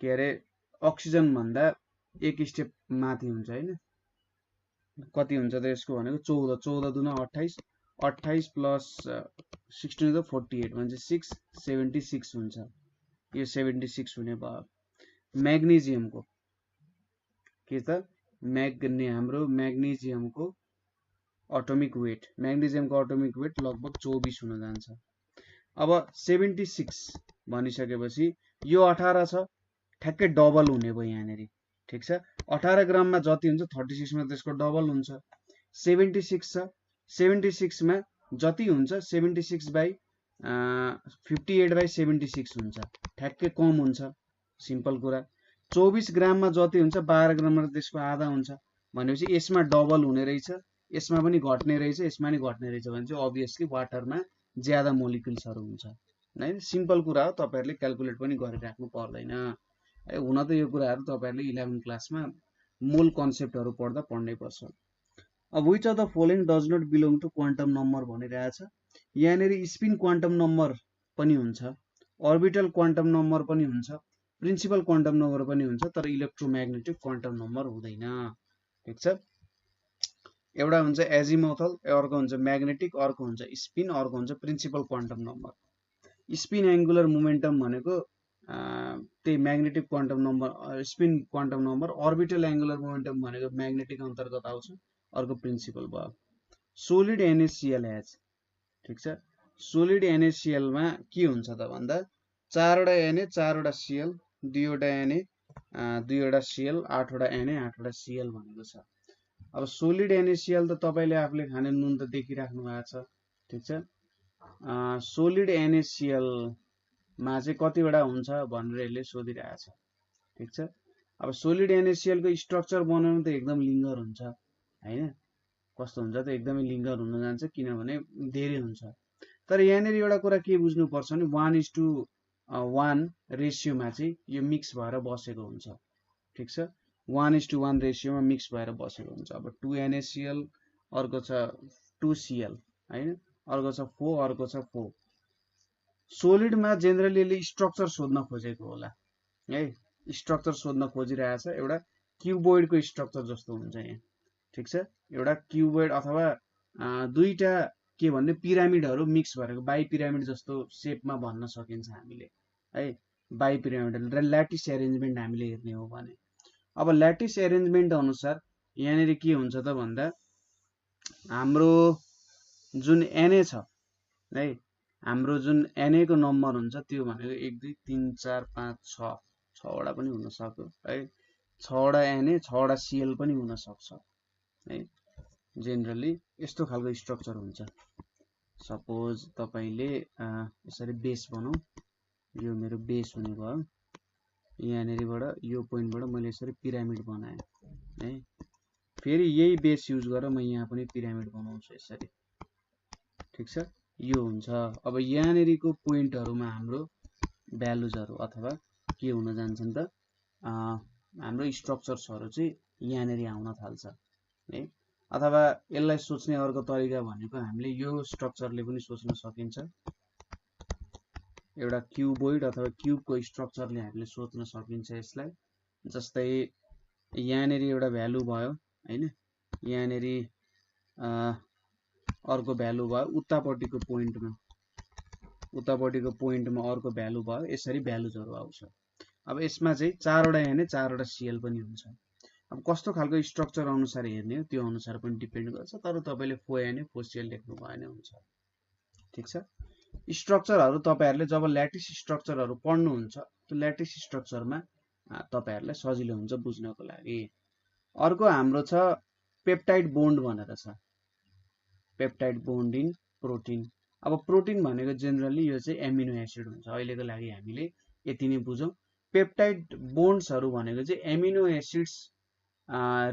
के अरे अक्सिजन भन्दा एक स्टेप माथि हुन्छ हैन, कति हुन्छ त यसको भनेको 14, 14 दुना 28, 28 प्लस 16 त 48 भने 676 हुन्छ, यो 76 हुने भयो। म्याग्नेशियमको के त, हाम्रो म्याग्नेशियमको एटोमिक वेट, म्याग्नेशियमको एटोमिक वेट लगभग 24 हुन जान्छ। अब 76 भनिसकेपछि यो 18 छ, ठ्याक्कै डबल हुने भयो यहाँनेरि। ठीक छ, 18 ग्राममा जति हुन्छ 36 मा त्यसको डबल हुन्छ। 76 छ, 76 मा जति हुन्छ 76 बाइ 58 बाइ 76 हुन्छ, ठ्याक्कै कम हुन्छ, सिम्पल कुरा। 24 ग्राममा जति हुन्छ 12 ग्राममा त्यसको आधा हुन्छ, भनेपछि यसमा डबल हुने रहेछ, यसमा पनि घट्ने रहेछ, यसमा पनि घट्ने रहेछ भने चाहिँ अभियसली वाटरमा ज्यादा मोलिक्युल्सहरु हुन्छ हैन। सिम्पल कुरा हो, तपाईहरुले क्याल्कुलेट पनि गरिराख्नु पर्दैन। हुन त यो कुराहरु तपाईहरुले 11 क्लासमा मूल कन्सेप्टहरु पढ्दा पढ्नै पर्छ। अब which of the following does not belong to quantum number भनिरहेछ। यहाँनेरि स्पिन क्वान्टम नम्बर पनि हुन्छ, अर्बिटल क्वान्टम नम्बर पनि हुन्छ, प्रिन्सिपल क्वान्टम नम्बर पनि हुन्छ, तर इलेक्ट्रोम्याग्नेटिक क्वान्टम नम्बर हुँदैन। ठीक छ, एउटा हुन्छ एजिमुथल, अर्को हुन्छ म्याग्नेटिक, अर्को हुन्छ स्पिन, अर्को हुन्छ principal quantum number. Spin angular momentum भनेको त्यही magnetic quantum number, spin quantum number. Orbital angular momentum भनेको म्याग्नेटिक अन्तर्गत आउँछ, अर्को प्रिन्सिपल भयो। सोलिड NaCl हैज, ठीक छ, सोलिड NaCl मा के हुन्छ त भन्दा 4 वटा Na 4 वटा Cl, 2 वटा Na 2 वटा Cl, 8 वटा Na 8 वटा Cl भनेको छ। अब सोलिड NaCl त तपाईले आफूले खाने नुन त देखिराख्नु भएको छ। ठीक छ, सोलिड NaCl मा चाहिँ कतिवटा हुन्छ भनेर यसले सोधिरहेछ। ठीक छ, अब सोलिड NaCl को स्ट्रक्चर बनाउनु त एकदम लिङ्गर हुन्छ हैन, कस्तो हुन्छ त एकदमै लिङ्गर हुन जान्छ, किनभने धेरै हुन्छ। तर यहाँनेरि एउटा कुरा के बुझ्नु पर्छ भने 1:1 रेशियोमा चाहिँ यो मिक्स भएर बसेको हुन्छ। ठीक छ, 1:1 रेशियोमा मिक्स भएर बसेको हुन्छ। अब 2 NaCl, अर्को छ 2 Cl हैन, अर्को छ 4, अर्को छ 4। सोलिडमा जेनरली यसले स्ट्रक्चर सोध्न खोजेको होला है, स्ट्रक्चर सोध्न खोजिरहेछ, एउटा क्युबोइडको स्ट्रक्चर जस्तो हुन्छ यहाँ। ठीक छ, एउटा क्युबोइड अथवा दुईटा के भन्ने पिरामिडहरु मिक्स भएको बाइ पिरामिड जस्तो शेपमा भन्न सकिन्छ हामीले है, बाइ पिरामिड र ल्याटिस एरेन्जमेन्ट हामीले हेर्ने हो भने। अब ल्याटिस एरेन्जमेन्ट अनुसार यहाँनेरि के हुन्छ त भन्दा हाम्रो जुन Na छ है, हाम्रो जुन Na को नम्बर हुन्छ त्यो भनेको 1 2 3 4 5 6 6 वटा पनि हुन सक्छ है, 6 वटा Na 6 वटा Cl पनि हुन सक्छ है। जेनरली यस्तो खालको स्ट्रक्चर हुन्छ। सपोज तपाईले यसरी बेस बनाऊ, यो मेरो बेस हुने भयो, यहाँनेरिबाट यो पोइन्टबाट मैले यसरी पिरामिड बनाएँ है, फेरि यही बेस युज गरेर म यहाँ पनि पिरामिड बनाउँछु यसरी। ठीक छ, यो हुन्छ। अब यहाँनेरिको पोइन्टहरुमा हाम्रो भ्यालुजहरु अथवा के हुन जान्छन् त हाम्रो स्ट्रक्चर्सहरु चाहिँ यहाँनेरि आउन थाल्छ है। अथवा यसलाई सोच्ने अर्को तरिका भनेको हामीले यो स्ट्रक्चरले पनि सोच्न सकिन्छ। एउटा क्युबोइड अथवा क्युबको स्ट्रक्चरले हामीले सोच्न सकिन्छ यसलाई। जस्तै यहाँनेरि एउटा भ्यालु भयो हैन, यहाँनेरि अर्को भ्यालु भयो, उतापट्टिको पोइन्टमा अर्को भ्यालु भयो, यसरी भ्यालुजहरु आउँछ। अब यसमा चाहिँ 4 वटा एन 4 वटा सिएल पनि हुन्छ। अब कस्तो खालको स्ट्रक्चर अनुसार हेर्ने हो त्यो अनुसार पनि डिपेन्ड गर्छ, तर तपाईले फोएन फोसिएल लेख्नु भएन हुन्छ। ठीक छ। स्ट्रक्चरहरु तपाईहरुले जब ल्याटिस स्ट्रक्चरहरु पढ्नुहुन्छ त्यो ल्याटिस स्ट्रक्चरमा तपाईहरुलाई सजिलो हुन्छ बुझ्नको लागि। अर्को हाम्रो छ पेप्टाइड बोन्ड भनेर छ, पेप्टाइड बोन्ड इन प्रोटिन। अब प्रोटिन भनेको जेनरली यो चाहिँ एमिनो एसिड हुन्छ। अहिलेको लागि हामीले यति नै बुझौं। पेप्टाइड बोन्ड्सहरु भनेको चाहिँ एमिनो एसिड्स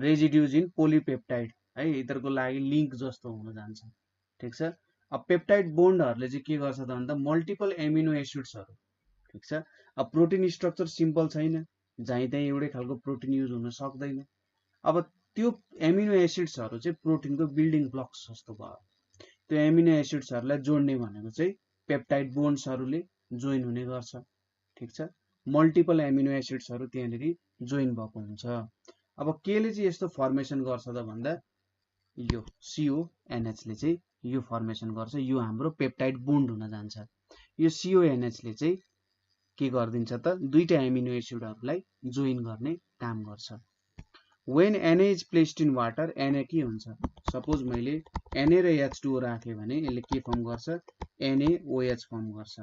रेजिड्युज इन पोलिपेप्टाइड है, यिनीहरुको लागि लिंक जस्तो हुन जान्छ। ठीक छ। अब पेप्टाइड बोन्डहरुले चाहिँ के गर्छ त भन्दा मल्टिपल एमिनो एसिड्सहरु, ठीक छ। अब प्रोटिन स्ट्रक्चर सिम्पल छैन, जहीँ तहीँ एउटै खालको प्रोटिन युज हुन सक्दैन। अब त्यो एमिनो एसिड्सहरु चाहिँ प्रोटिनको बिल्डिङ ब्लक्स जस्तो भयो। त्यो एमिनो एसिड्सहरुलाई जोड्ने भनेको चाहिँ पेप्टाइड बोन्ड्सहरुले जोइन हुने गर्छ। ठीक छ। मल्टिपल एमिनो एसिड्सहरु त्यहाँनेरि जोइन भएको हुन्छ। अब केले चाहिँ यस्तो फर्मेसन गर्छ त भन्दा यो CONH ले चाहिँ यो फर्मेसन गर्छ। यो हाम्रो पेप्टाइड बोन्ड हुन जान्छ। यो CONH ले चाहिँ के गर्दिन्छ त दुईटा एमिनो एसिडहरुलाई जोइन गर्ने काम गर्छ। When Na is placed in water, Na के हुन्छ? सपोज मैले Na र H2O राखे भने यसले के फर्म गर्छ? NaOH फर्म गर्छ।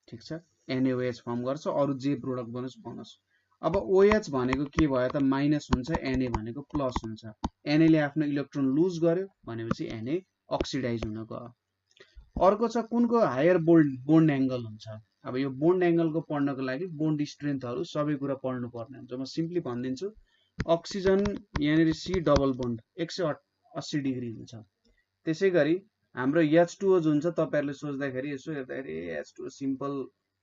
ठीक छ। NaOH फर्म गर्छ, अरु जे प्रोडक्ट बनोस्। अब OH भनेको के भयो त माइनस हुन्छ, Na भनेको प्लस हुन्छ। Na ले आफ्नो इलेक्ट्रोन लुज गर्यो भनेपछि Na अक्सिडाइज हुन गयो। अर्को छ कुनको हायर बोन्ड एंगल हुन्छ। अब यो बोन्ड एंगलको पढ्नको लागि बोन्ड स्ट्रेन्थहरु सबै कुरा पढ्नु पर्ने हुन्छ। म सिम्पली भन्दिन्छु अक्सिजन यहाँनेरि C डबल बोन्ड 180 डिग्री हुन्छ। त्यसैगरी हाम्रो H2O जुन छ तपाईहरुले सोच्दाखेरि यसो हेर्दाखेरि H2O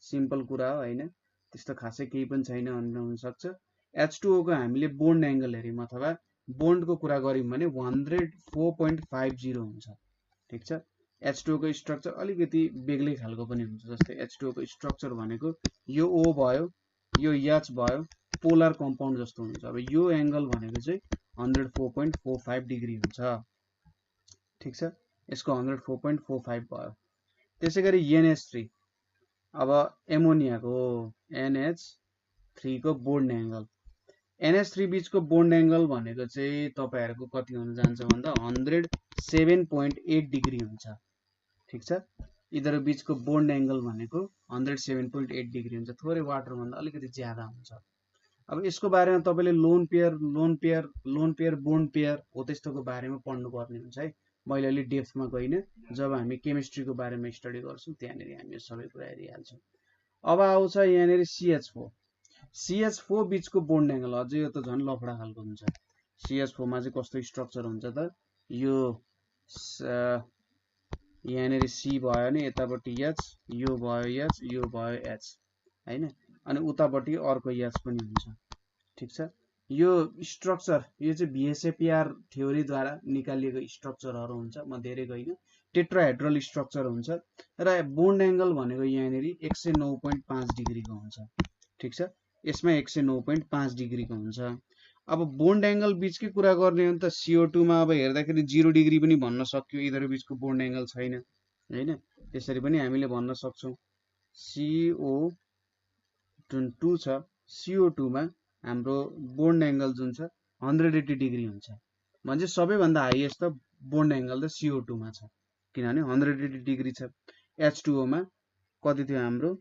सिम्पल कुरा हो हैन, त्यस्तो खासै केही पनि छैन भन्ने हुन सक्छ। H2O को हामीले बोन्ड एंगल हेर्यौं अथवा बोन्डको कुरा गर्यौं भने 104.50 हुन्छ। ठीक छ। H2O को स्ट्रक्चर अलिकति बेग्लै खालको पनि हुन्छ। जस्तै H2O को स्ट्रक्चर भनेको यो O भयो, यो H भयो, पोलर कम्पाउन्ड जस्तो हुन्छ। अब यो एंगल भनेको चाहिँ 104.45 डिग्री हुन्छ। ठीक छ। यसको 104.45 भयो। त्यसैगरी NH3, अब एमोनियाको NH3 को बोन्ड एंगल, NH3 बीचको बोन्ड एंगल भनेको चाहिँ तपाईहरुको कति हुन जान्छ भन्दा 107.8 डिग्री हुन्छ। ठीक छ। यिनीहरु बीचको बोन्ड एंगल भनेको 107.8 डिग्री हुन्छ। थोरै वाटर भन्दा अलिकति ज्यादा हुन्छ। अब यसको बारेमा तपाईले लोन पेयर बोन्ड पेयर हो त्यस्तोको बारेमा पढ्नु पर्ने हुन्छ है। मैले अलि डेप्थमा गइन, जब हामी केमिस्ट्रीको बारेमा स्टडी गर्छौं त्यहाँनेरि हामी सबै कुरा हेरिहाल्छौं। अब आउँछ यहाँनेरि CH4 बीचको बोन्ड एंगल, अझै यो त झन् लफडा खालको हुन्छ। CH4 मा चाहिँ कस्तो स्ट्रक्चर हुन्छ त यो यहाँनेरि C भयो नि, यतापट्टि H, यो भयो H, यो भयो H हैन, अनि उतापट्टि अर्को H पनि हुन्छ। ठीक छ। यो स्ट्रक्चर यो चाहिँ VSAPR थ्योरी द्वारा निकालिएको स्ट्रक्चरहरु हुन्छ। म धेरै गइन, टेट्राहेड्रल स्ट्रक्चर हुन्छ र बोन्ड एंगल भनेको यहाँनेरि 109.5 डिग्रीको हुन्छ। ठीक छ। यसमा 109.5 डिग्रीको हुन्छ। अब बोन्ड एंगल बीचकै कुरा गर्ने हो त CO2 मा अब हेर्दाखेरि 0 डिग्री पनि भन्न सक्यो, यिनीहरु बीचको बोन्ड एंगल छैन हैन। त्यसरी पनि हामीले भन्न सक्छौं। CO2 छ, CO2 मा हाम्रो बोन्ड एंगल जुन छ 180 डिग्री हुन्छ। भन्छ सबैभन्दा हाईएस्ट त बोन्ड एंगल त CO2 मा छ, किनभने 180 डिग्री छ। H2O मा कति थियो हाम्रो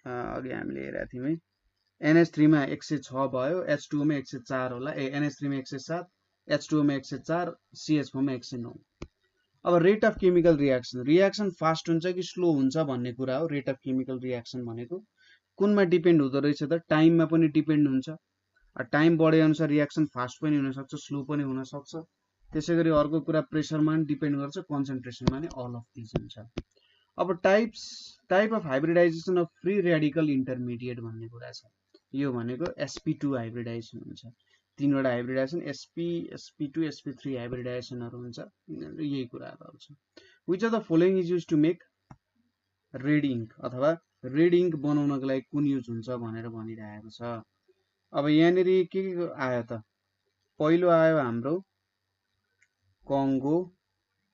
अघि हामीले हेरेका थियौं है, NH3 मा 106 भयो, H2O मा 104 होला, NH3 मा 107, H2O मा 104, CH4 मा 109। अब rate of chemical reaction fast हुन्छ कि स्लो हुन्छ भन्ने कुरा हो। रेट अफ केमिकल रियाक्सन भनेको कुनमा डिपेन्ड हुँदो रहेछ त टाइममा पनि डिपेन्ड हुन्छ। टाइम बढे अनुसार रियाक्सन फास्ट पनि हुन सक्छ, स्लो पनि हुन सक्छ। त्यसैगरी अर्को कुरा प्रेसरमा पनि डिपेन्ड गर्छ, कन्सन्ट्रेसनमा नि, अल अफ दिस हुन्छ। अब type of hybridisation of free radical intermediate भन्ने कुरा छ। यो भनेको sp2 हाइब्रिडाइजेसन हुन्छ। तीनवटा हाइब्रिडाइजेसन sp sp2 sp3 हाइब्रिडाइजेसनहरु हुन्छ यही कुराहरु छ which of the following is used to make red ink अथवा रेड इङ्क बनाउनको लागि कुन युज हुन्छ भनेर भनिरहेको छ अब यहाँनेरि के आयो त पहिलो आयो हाम्रो कङ्गो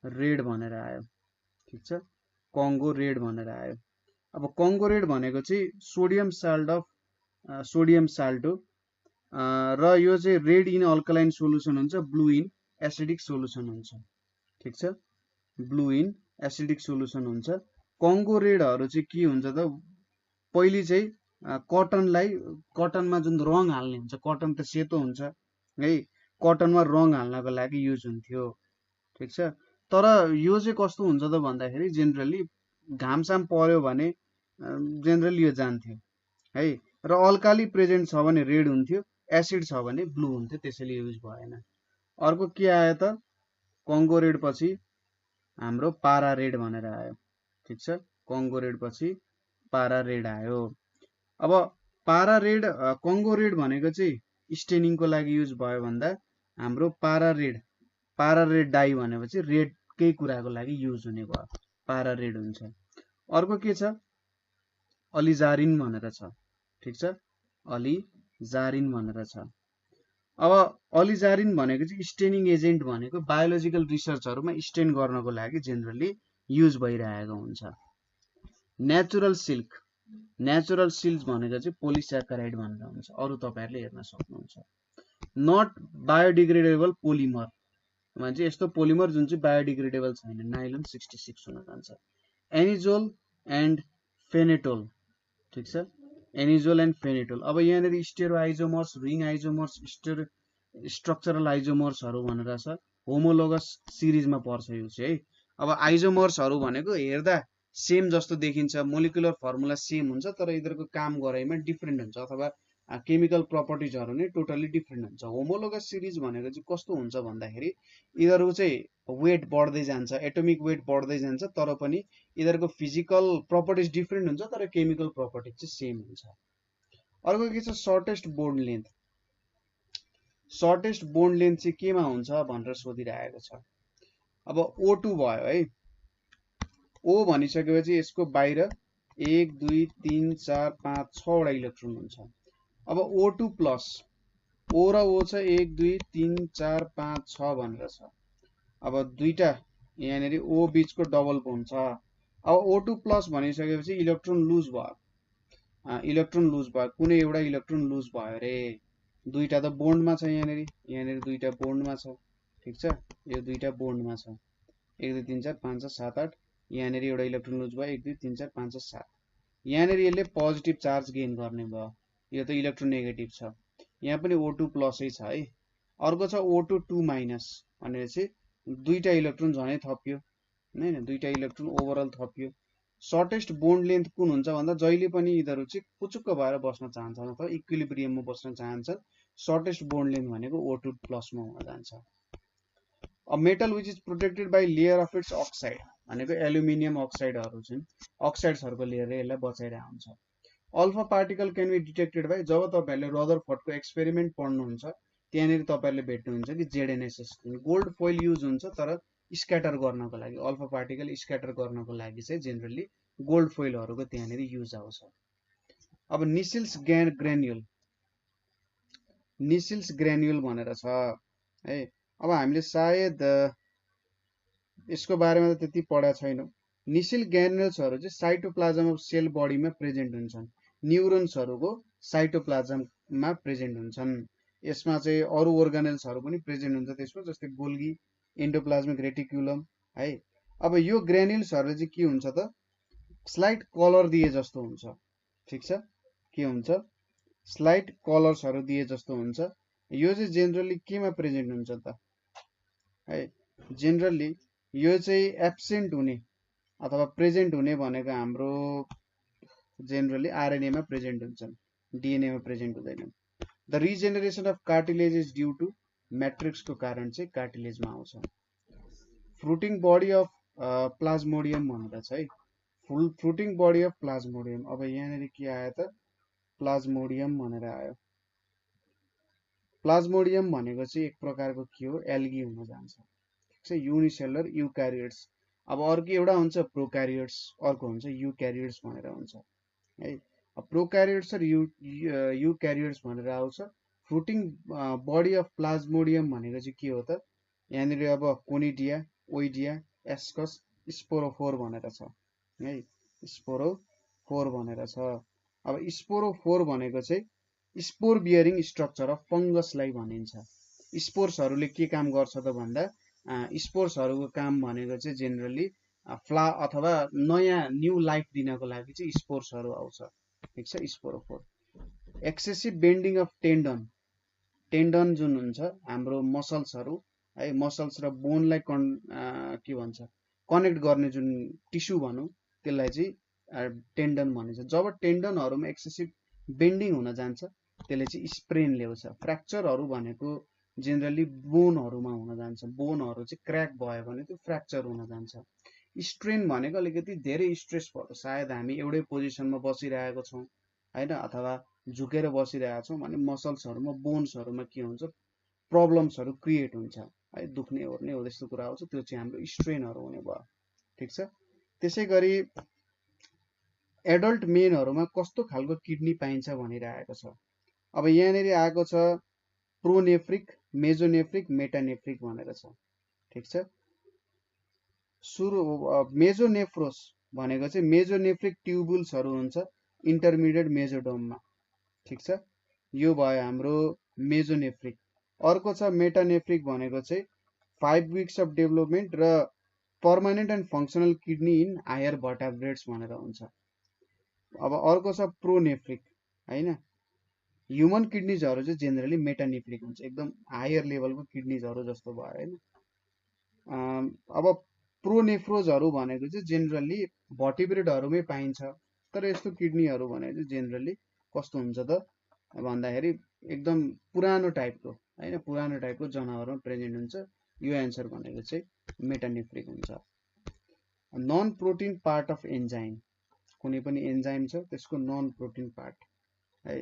रेड भनेर आयो ठीक छ कङ्गो रेड भनेर आयो अब कङ्गो रेड भनेको चाहिँ सोडियम साल्ट हो र यो चाहिँ रेड इन अल्कलाइन सोलुसन हुन्छ ब्लू इन एसिडिक सोलुसन हुन्छ ठीक छ ब्लू इन एसिडिक सोलुसन हुन्छ कङ्गो रेडहरु चाहिँ के हुन्छ त पहिले चाहिँ कटनमा जुन रङ हाल्ने हुन्छ कटन त सेतो हुन्छ है कटनमा रङ हाल्नको लागि युज हुन्थ्यो ठीक छ तर यो चाहिँ कस्तो हुन्छ त भन्दाखेरि जेनरली घामसाम पर्यो भने जेनरली यो जान्थ्यो है र अल्काली प्रेजेन्ट छ भने रेड हुन्थ्यो एसिड छ भने ब्लू हुन्थ्यो त्यसैले युज भएन अर्को के आयो त कङ्गो रेड पछि हाम्रो पारा रेड भनेर आयो ठीक छ कङ्गो रेड पछि पारा रेड आयो अब पारा रेड कङ्गो रेड भनेको चाहिँ स्टेनिङको लागि युज भयो भन्दा हाम्रो पारा रेड डाई भनेपछि रेडकै कुराको लागि युज हुने भयो पारा रेड हुन्छ अर्को के छ अलिजारिन भनेर छ ठीक छ अलिजारिन भनेर छ अब अलिजारिन भनेको चाहिँ स्टेनिङ एजेन्ट भनेको बायोलोजिकल रिसर्चहरुमा स्टेन गर्नको लागि जेनरली युज भइरहेको हुन्छ नेचुरल सिल्क भनेको चाहिँ पोलिस्याकाराइड भनेर हुन्छ अरु तपाईहरुले हेर्न सक्नुहुन्छ नट बायोडिग्रेडेबल पोलिमर भन्छ यस्तो पोलिमर जुन चाहिँ बायोडिग्रेडेबल छैन नाइलोन 66 हुन जान्छ एनिजोल एन्ड फेनेटोल ठीक छ एनिजोल एन्ड फेनेटोल अब यहाँनेरि stereo isomers ring isomers structural आइजोमर्सहरु भनेर छ होमोलोगस सिरिजमा पर्छ यो चाहिँ है अब आइजोमर्सहरु भनेको हेर्दा सेम जस्तो देखिन्छ मोलिकुलर फर्मुला सेम हुन्छ तर यिनीहरुको काम गराइमा डिफरेन्ट हुन्छ अथवा केमिकल प्रपर्टिजहरु नै टोटली डिफरेन्ट हुन्छ होमोलोगस सिरिज भनेको चाहिँ कस्तो हुन्छ भन्दाखेरि यिनीहरु चाहिँ वेट बढ्दै जान्छ एटोमिक वेट बढ्दै जान्छ तर पनि यिनीहरुको फिजिकल प्रपर्टिज डिफरेन्ट हुन्छ तर केमिकल प्रपर्टिज चाहिँ सेम हुन्छ अर्को के छ सर्टेस्ट बोन्ड लेन्थ चाहिँ केमा हुन्छ भनेर सोधिरहेको छ अब O2 भयो है O भनिसकेपछि यसको बाहिर 1 2 3 4 5 6 वटा इलेक्ट्रोन हुन्छ अब O2 प्लस O र O छ 1 2 3 4 5 6 भनेर छ अब दुईटा यहाँनेरि O बीचको डबल बोन्ड छ अब O2 प्लस भनिसकेपछि इलेक्ट्रोन लुज भयो कुनै एउटा इलेक्ट्रोन लुज भयो रे दुईटा त बोन्डमा छ यहाँनेरि दुईटा बोन्डमा छ ठीक छ यो दुईटा बोन्डमा छ 1 2 3 4 5 6 7 8 यहाँनेरि एउटा इलेक्ट्रोन लुज भयो 1 2 3 4 5 6 7 यहाँनेरि यसले पोजिटिभ चार्ज गेन गर्ने भयो यो त इलेक्ट्रोनेगेटिभ छ यहाँ पनि O2 प्लसै छ है अर्को छ O2 2 माइनस भनेपछि दुईटा इलेक्ट्रोन झनै थपियो हैन दुईटा इलेक्ट्रोन ओभरअल थपियो सर्टेस्ट बोन्ड लेन्थ कुन हुन्छ भन्दा जहिले पनि यिनीहरु चाहिँ पुचुक्क भएर बस्न चाहन्छन् अथवा इक्विलिब्रियममा बस्न चाहन्छन् सर्टेस्ट बोन्ड लेन्थ भनेको O2 प्लसमा हुन जान्छ a metal which is protected by layer of its oxide भनेको एल्युमिनियम अक्साइडहरु छन् अक्साइड्सहरुको लेयरले यसलाई बचाइरहेको हुन्छ alpha particle can be detected by जब तपाईहरुले रदरफोर्डको एक्सपेरिमेन्ट पढ्नुहुन्छ त्यहाँनेरि तपाईहरुले भेट्नुहुन्छ कि ZNSS गोल्ड फोइल युज हुन्छ तर स्क्याटर गर्नको लागि अल्फा पार्टिकल स्क्याटर गर्नको लागि चाहिँ जेनरली गोल्ड फोइलहरुको त्यहाँनेरि युज आउँछ अब निसिल्स ग्रान्युल भनेर छ है अब हामीले सायद यसको बारेमा त त्यति पढा छैनौं निसिल ग्रान्युल्सहरु चाहिँ साइटोप्लाज्म अफ सेल बडीमा प्रेजेन्ट हुन्छन् न्यूरोन्सहरुको साइटोप्लाज्ममा प्रेजेन्ट हुन्छन् यसमा चाहिँ अरु अर्गानेल्सहरु पनि प्रेजेन्ट हुन्छ त्यसमा जस्तै गोल्गी एन्डोप्लाज्मिक रेटिकुलम है अब यो ग्रान्युल्सहरुले चाहिँ के हुन्छ त स्लाइट कलर दिए जस्तो हुन्छ ठीक छ के हुन्छ स्लाइट कलर्सहरु दिए जस्तो हुन्छ यो चाहिँ जेनरली केमा प्रेजेन्ट हुन्छ त है जेनरली यो चाहिँ एब्सेन्ट हुने अथवा प्रेजेन्ट हुने भनेको हाम्रो जेनरली आरएनए मा प्रेजेन्ट हुन्छन् डीएनए मा प्रेजेन्ट हुँदैनन् the regeneration of cartilage is due to matrix को कारण चाहिँ कार्टिलेजमा आउँछ फ्रुटिङ बडी अफ प्लाज्मोडियम भनेर छ है फ्रुटिङ बडी अफ प्लाज्मोडियम अब यहाँनेरि के आयो त प्लाज्मोडियम भनेर आयो प्लाज्मोडियम भनेको चाहिँ एक प्रकारको के हो, एल्गी हुन जान्छ। ठिक छ, युनिसेलुलर युक्यारियोट्स। अब अर्को एउटा हुन्छ प्रोक्यारियोट्स, अर्को हुन्छ युक्यारियोट्स भनेर हुन्छ है। प्रोक्यारियोट्स र युक्यारियोट्स भनेर आउँछ। फ्रुटिङ बडी अफ प्लाज्मोडियम भनेको चाहिँ के हो त, यहाँनिर अब कोनिडिया, ओइडिया, एस्कस, स्पोरोफोर भनेर छ है, स्पोरोफोर भनेर छ। अब स्पोरोफोर भनेको चाहिँ स्पोर बियरिङ स्ट्रक्चर अफ फङ्गसलाई भनिन्छ। स्पोर्सहरूले के काम गर्छ त भन्दा, स्पोर्सहरूको काम भनेको चाहिँ जेनरली फ्ला अथवा नयाँ न्यू लाइफ दिनको लागि चाहिँ स्पोर्सहरू आउँछ। ठिक छ, स्पोरोफोर। Excessive bending of Tandon, Tandon जुन हुन्छ हाम्रो मसल्सहरू है, मसल्स र बोनलाई के भन्छ कनेक्ट गर्ने जुन टिस्यु भनौँ त्यसलाई चाहिँ टेन्डन भनिन्छ। जब टेन्डनहरूमा एक्सेसिभ बेन्डिङ हुन जान्छ त्यसले चाहिँ स्प्रेन ल्याउँछ। फ्र्याक्चरहरू भनेको जेनरली बोनहरूमा हुन जान्छ, बोनहरू चाहिँ क्र्याक भयो भने त्यो फ्र्याक्चर हुन जान्छ। स्ट्रेन भनेको अलिकति धेरै स्ट्रेस भयो, सायद हामी एउटै पोजिसनमा बसिरहेको छौँ होइन, अथवा झुकेर बसिरहेको छौँ भने मसल्सहरूमा बोन्सहरूमा के हुन्छ, प्रब्लम्सहरू क्रिएट हुन्छ है, दुख्ने ओर्ने हो त्यस्तो कुरा आउँछ, त्यो चाहिँ हाम्रो स्ट्रेनहरू हुने भयो। ठिक छ। त्यसै गरी एडल्ट मेनहरूमा कस्तो खालको किडनी पाइन्छ भनिरहेको छ। अब यहाँनिर आएको छ प्रोनेफ्रिक, मेजोनेफ्रिक, मेटानेफ्रिक भनेर छ। ठिक छ। सुरु मेजोनेफ्रोस भनेको चाहिँ मेजोनेफ्रिक ट्युबुल्सहरू हुन्छ इन्टरमिडिएट मेजोडोममा। ठिक छ, यो भयो हाम्रो मेजोनेफ्रिक। अर्को छ मेटानेफ्रिक भनेको चाहिँ 5 विक्स अफ डेभलपमेन्ट र permanent and functional kidney in higher vertebrates भनेर हुन्छ। अब अर्को छ प्रोनेफ्रिक होइन, ह्युमन किडनिजहरू चाहिँ जेनरली मेटानेफ्रिक हुन्छ, एकदम हायर लेभलको किडनिजहरू जस्तो भयो होइन। अब प्रोनेफ्रोजहरू भनेको चाहिँ जेनरली भर्टिब्रेटहरूमै पाइन्छ, तर यस्तो किडनीहरू भनेको चाहिँ जेनरली कस्तो हुन्छ त भन्दाखेरि एकदम पुरानो टाइपको होइन, पुरानो टाइपको जनावरमा प्रेजेन्ट हुन्छ। यो एन्सर भनेको चाहिँ मेटानेफ्रिक हुन्छ। Non protein part of enzyme, कुनै पनि एन्जाइम छ त्यसको नन प्रोटिन पार्ट है।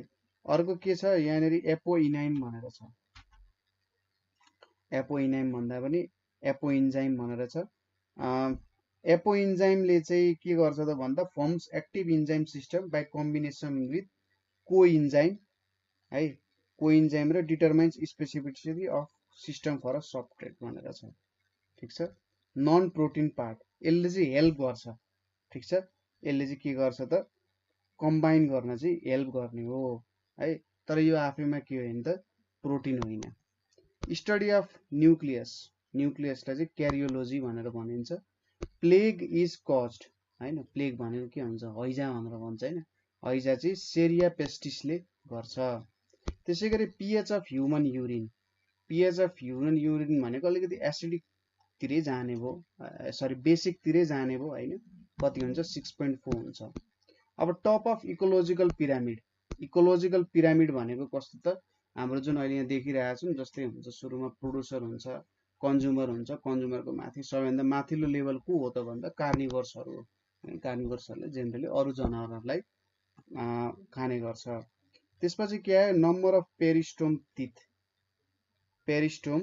अर्को के छ यहाँनिर एपोइनाइम भनेर छ, एपोइनाइम भन्दा पनि एपोइन्जाइम भनेर छ। एपोइन्जाइमले चाहिँ के गर्छ त भन्दा forms active enzyme system by combination with coenzyme है, कोइन्जाइम र determines specificity of system for a substrate भनेर छ। ठिक छ, नन प्रोटिन पार्ट यसले चाहिँ हेल्प गर्छ। ठिक छ, यसले चाहिँ के गर्छ त कम्बाइन गर्न चाहिँ हेल्प गर्ने हो है, तर यो आफैमा के हो त प्रोटिन होइन। स्टडी अफ न्युक्लियस, न्युक्लियसलाई चाहिँ क्यारियोलोजी भनेर भनिन्छ। प्लेग इज कज्ड होइन, प्लेग भनेको के हुन्छ हैजा भनेर भन्छ होइन, हैजा चाहिँ सेरिया पेस्टिसले गर्छ। त्यसै गरी pH of human urine, pH of human urine भनेको अलिकति एसिडिकतिरै जाने भयो, सरी बेसिकतिरै जाने भयो होइन, कति हुन्छ 6.4 हुन्छ। अब top of ecological pyramid, ecological pyramid भनेको कस्तो त हाम्रो जुन अहिले यहाँ देखिरहेको छौँ जस्तै हुन्छ, सुरुमा प्रोड्युसर हुन्छ, कन्ज्युमर हुन्छ, कन्ज्युमरको माथि सबैभन्दा माथिल्लो लेभल को हो त भन्दा कार्निभर्सहरू हो। कार्निभर्सहरूले जेनरली अरू जनावरहरूलाई खाने गर्छ। त्यसपछि के आयो number of peristome teeth, peristome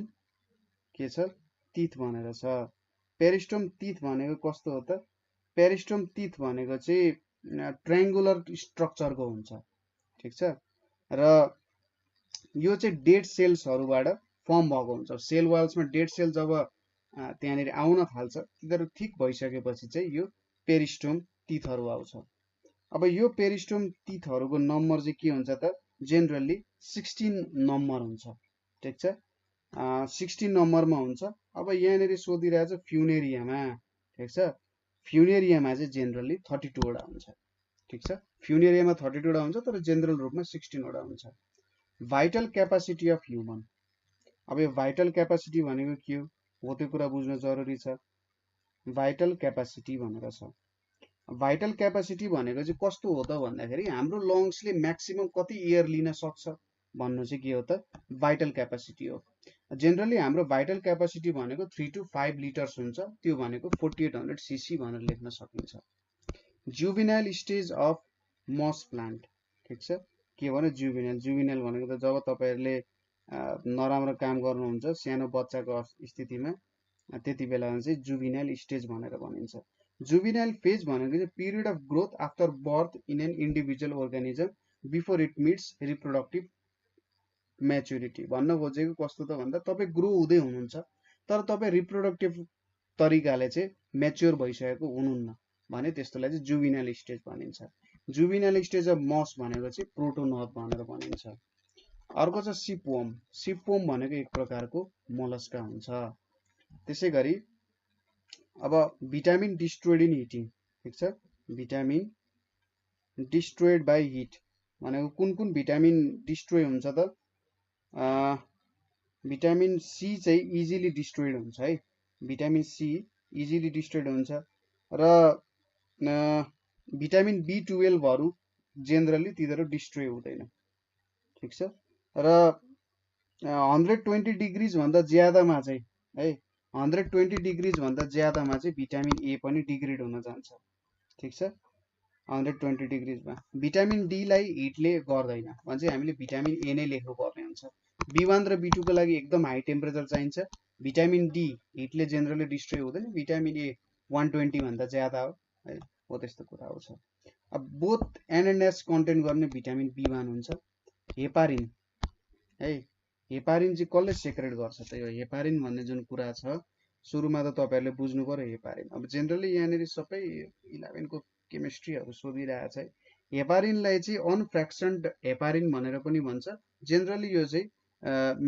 के छ टिथ भनेर छ। पेरिस्टोम टिथ भनेको कस्तो हो त, पेरिस्टोम टिथ भनेको चाहिँ ट्रायङ्गुलर स्ट्रक्चरको हुन्छ। ठिक छ, र यो चाहिँ डेड सेल्सहरूबाट फर्म भएको हुन्छ। सेल वाल्समा डेड सेल जब त्यहाँनिर आउन थाल्छ तिनीहरू ठिक भइसकेपछि चाहिँ यो पेरिस्टोम टिथहरू आउँछ। अब यो पेरिस्टोम टिथहरूको नम्बर चाहिँ के हुन्छ त जेनरली 16 नम्बर हुन्छ। ठिक छ, 16 नम्बरमा हुन्छ। अब यहाँनिर सोधिरहेको छ फ्युनेरियामा, ठिक छ, फ्युनेरियामा चाहिँ जेनरली 32 वटा हुन्छ। ठिक छ, फ्युनेरियामा 32 वटा हुन्छ तर जेनरल रूपमा 16 वटा हुन्छ। भाइटल क्यापासिटी अफ ह्युमन, अब यो भाइटल क्यापासिटी भनेको के हो त्यो कुरा बुझ्न जरुरी छ। भाइटल क्यापासिटी भनेर छ, भाइटल क्यापासिटी भनेको चाहिँ कस्तो हो त भन्दाखेरि हाम्रो लङ्सले म्याक्सिमम कति एयर लिन सक्छ भन्नु चाहिँ के हो त भाइटल क्यापासिटी हो। जेनरली हाम्रो भाइटल क्यापासिटी भनेको 3 to 5 लिटर्स हुन्छ, त्यो भनेको 4800 सीसी भनेर लेख्न सकिन्छ। जुभिनाइल स्टेज अफ मस प्लान्ट, ठिक छ, के भने जुभिनाइल, जुभिनाइल भनेको त जब तपाईहरुले नराम्रो काम गर्नुहुन्छ सानो बच्चाको स्थितिमा, त्यति बेला चाहिँ जुभिनाइल स्टेज भनेर भनिन्छ। जुभिनाइल फेज भनेको चाहिँ period of growth after birth in an individual organism before it meets reproductive maturity. भन्न खोजेको कस्तो त भन्दा तपाईँ ग्रो हुँदै हुनुहुन्छ तर तपाईँ रिप्रोडक्टिभ तरिकाले चाहिँ म्याच्योर भइसकेको हुनुहुन्न भने त्यस्तोलाई चाहिँ जुभिनाइल स्टेज भनिन्छ। जुभिनाइल स्टेज अफ मस भनेको चाहिँ प्रोटोनर्भ भनेर भनिन्छ। अर्को छ सिपवर्म। सिपवर्म भनेको एक प्रकारको मोलस्का हुन्छ। त्यसै गरी अब भिटामिन डिस्ट्रोइड इन हिटिङ, ठिक छ, भिटामिन डिस्ट्रोइड बाई हिट भनेको कुन कुन भिटामिन डिस्ट्रोय हुन्छ त? भिटामिन सी चाहिँ इजिली डिस्ट्रोइड हुन्छ है, भिटामिन सी इजिली डिस्ट्रोइड हुन्छ र भिटामिन B12हरू जेनरली तिनीहरू डिस्ट्रोय हुँदैन, ठिक छ। र 120 डिग्रिज भन्दा ज्यादामा चाहिँ है 120 डिग्रिज भन्दा ज्यादामा चाहिँ भिटामिन ए पनि डिग्रेड हुन जान्छ, ठिक छ। 120 डिग्रिजमा भिटामिन डी लाई हिटले गर्दैन भने चाहिँ हामीले भिटामिन ए नै लेख्नु पर्ने हुन्छ। B1 र B2 को लागि एकदम हाई टेम्परेचर चाहिन्छ। भिटामिन डी हिटले जेनरली डिस्ट्रोय हुँदैन। भिटामिन ए 120 भन्दा ज्यादा हो है, हो त्यस्तो कुरा हो छ। अब बोथ एनएनएस कन्टेन्ट गर्ने भिटामिन B1 हुन्छ। हेपारिन है, हेपारिन चाहिँ कसले सेक्रेट गर्छ त? यो हेपारिन भन्ने जुन कुरा छ सुरुमा त तपाईहरुले बुझ्नु पर्यो हेपारिन। अब जेनरली यहाँनेरि सबै 11 को केमिस्ट्रीहरु सोधिरहेछ है। हेपारिनलाई चाहिँ अनफ्र्याक्सन्ड हेपारिन भनेर पनि भन्छ। जेनरली यो चाहिँ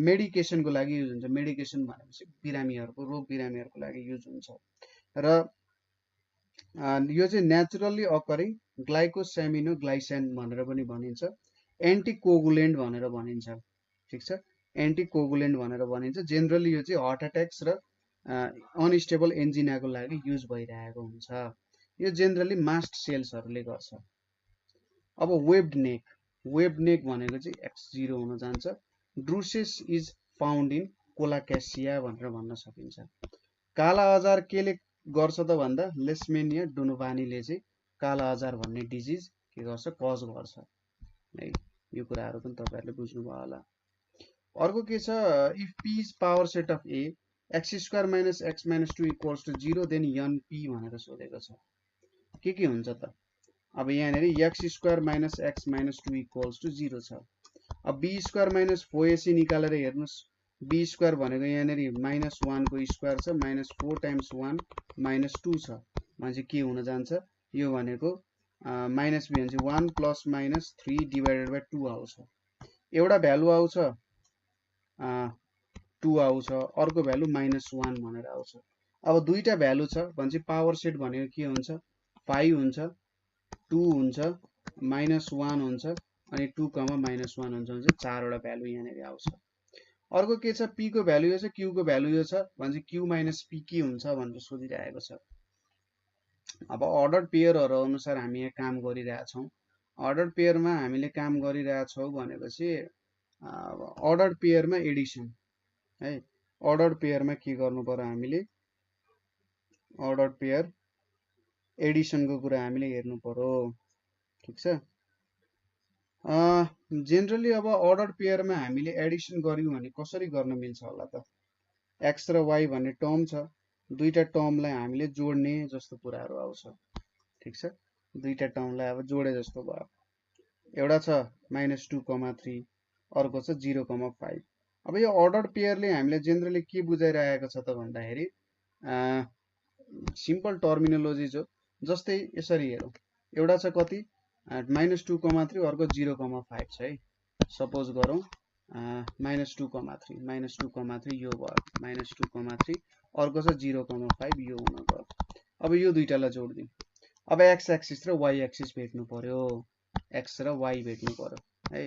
मेडिकेसनको लागि युज हुन्छ। मेडिकेसन भनेपछि बिरामीहरुको रोग बिरामीहरुको लागि युज हुन्छ र यो चाहिँ नेचुरली अकरिङ ग्लाइकोसेमिनोग्लाइसिन भनेर पनि भनिन्छ। एन्टिकोगुलेन्ट भनेर भनिन्छ, ठिक छ, एन्टिकोगुलेन्ट भनेर भनिन्छ। जेनरली यो चाहिँ हार्ट अट्याक्स र अनस्टेबल एन्जिनाको लागि युज भइरहेको हुन्छ। यो जेनरली मास्ट सेल्सहरुले गर्छ। अब वेब्ड नेक, वेब्ड नेक भनेको चाहिँ X0 हुन जान्छ। ड्रुसेस इज फाउन्ड इन कोलाक्यासिया भनेर भन्न सकिन्छ। काला अजार केले गर्छ त भन्दा लेस्मेनिया डोनोभानीले चाहिँ काला अजार भन्ने डिजिज के गर्छ, कज गर्छ है। यो कुराहरु पनि तपाईहरुले बुझ्नु भयो होला। अर्को के छ, if p is power set of a x² - x - 2 = 0 then np भनेर सोधेको छ। के हुन्छ त? अब यहाँनेरि x² - x - 2 = 0 छ। अब b² - 4ac निकालेर हेर्नुस्। b² भनेको यहाँनेरि -1 को स्क्वायर छ, -4 टाइम्स 1 -2 छ भने के हुन जान्छ? यो भनेको माइनस b भने 1 ± 3 डिवाइडेड बाइ 2 आउँछ। एउटा भ्यालु आउँछ 2 आउँछ, अर्को भ्यालु -1 भनेर आउँछ। अब दुईटा भ्यालु छ भने पावर सेट भनेको के हुन्छ? 5 हुन्छ, 2 हुन्छ, -1 हुन्छ अनि 2, -1 हुन्छ भने चारवटा भ्यालु यहाँनेरि आउँछ। अर्को के छ, p को भ्यालु यो छ, q को भ्यालु यो छ भने q - p के हुन्छ भनेर सोधिरहेको छ। अब अर्डर पेयरहरु अनुसार हामी यहाँ काम गरिरहेका छौं। अर्डर पेयरमा हामीले काम गरिरहेका छौं भनेपछि अर्डर पेयरमा एडिसन है। अर्डर पेयरमा के गर्नु पर्यो हामीले? अर्डर पेयर एडिसनको कुरा हामीले हेर्नु पर्यो, ठीक छ। जेनरली अब अर्डर पेयरमा हामीले एडिसन गर्यौं भने कसरी गर्न मिल्छ होला त? x र y भन्ने टर्म छ, दुईटा टर्मलाई हामीले जोड्ने जस्तो कुराहरु आउँछ, ठीक छ। दुईटा टर्मलाई अब जोडे जस्तो भयो। एउटा छ -2,3, अर्को छ 0,5। अब यो अर्डर पेयरले हामीले जेनरली के बुझाइरहेको छ त भन्दाखेरि सिम्पल टर्मिनोलोजी जो जस्तै यसरी हेरौं। एउटा छ कति -2,3, अर्को 0,5 छ है। सपोज गरौं -2,3 यो भयो -2,3, अर्को छ 0,5 यो हुन गयो। अब यो दुईटालाई जोड्दियौं। अब x एक्सिस र y एक्सिस भेट्नु पर्यो, x र y भेट्नु पर्यो है।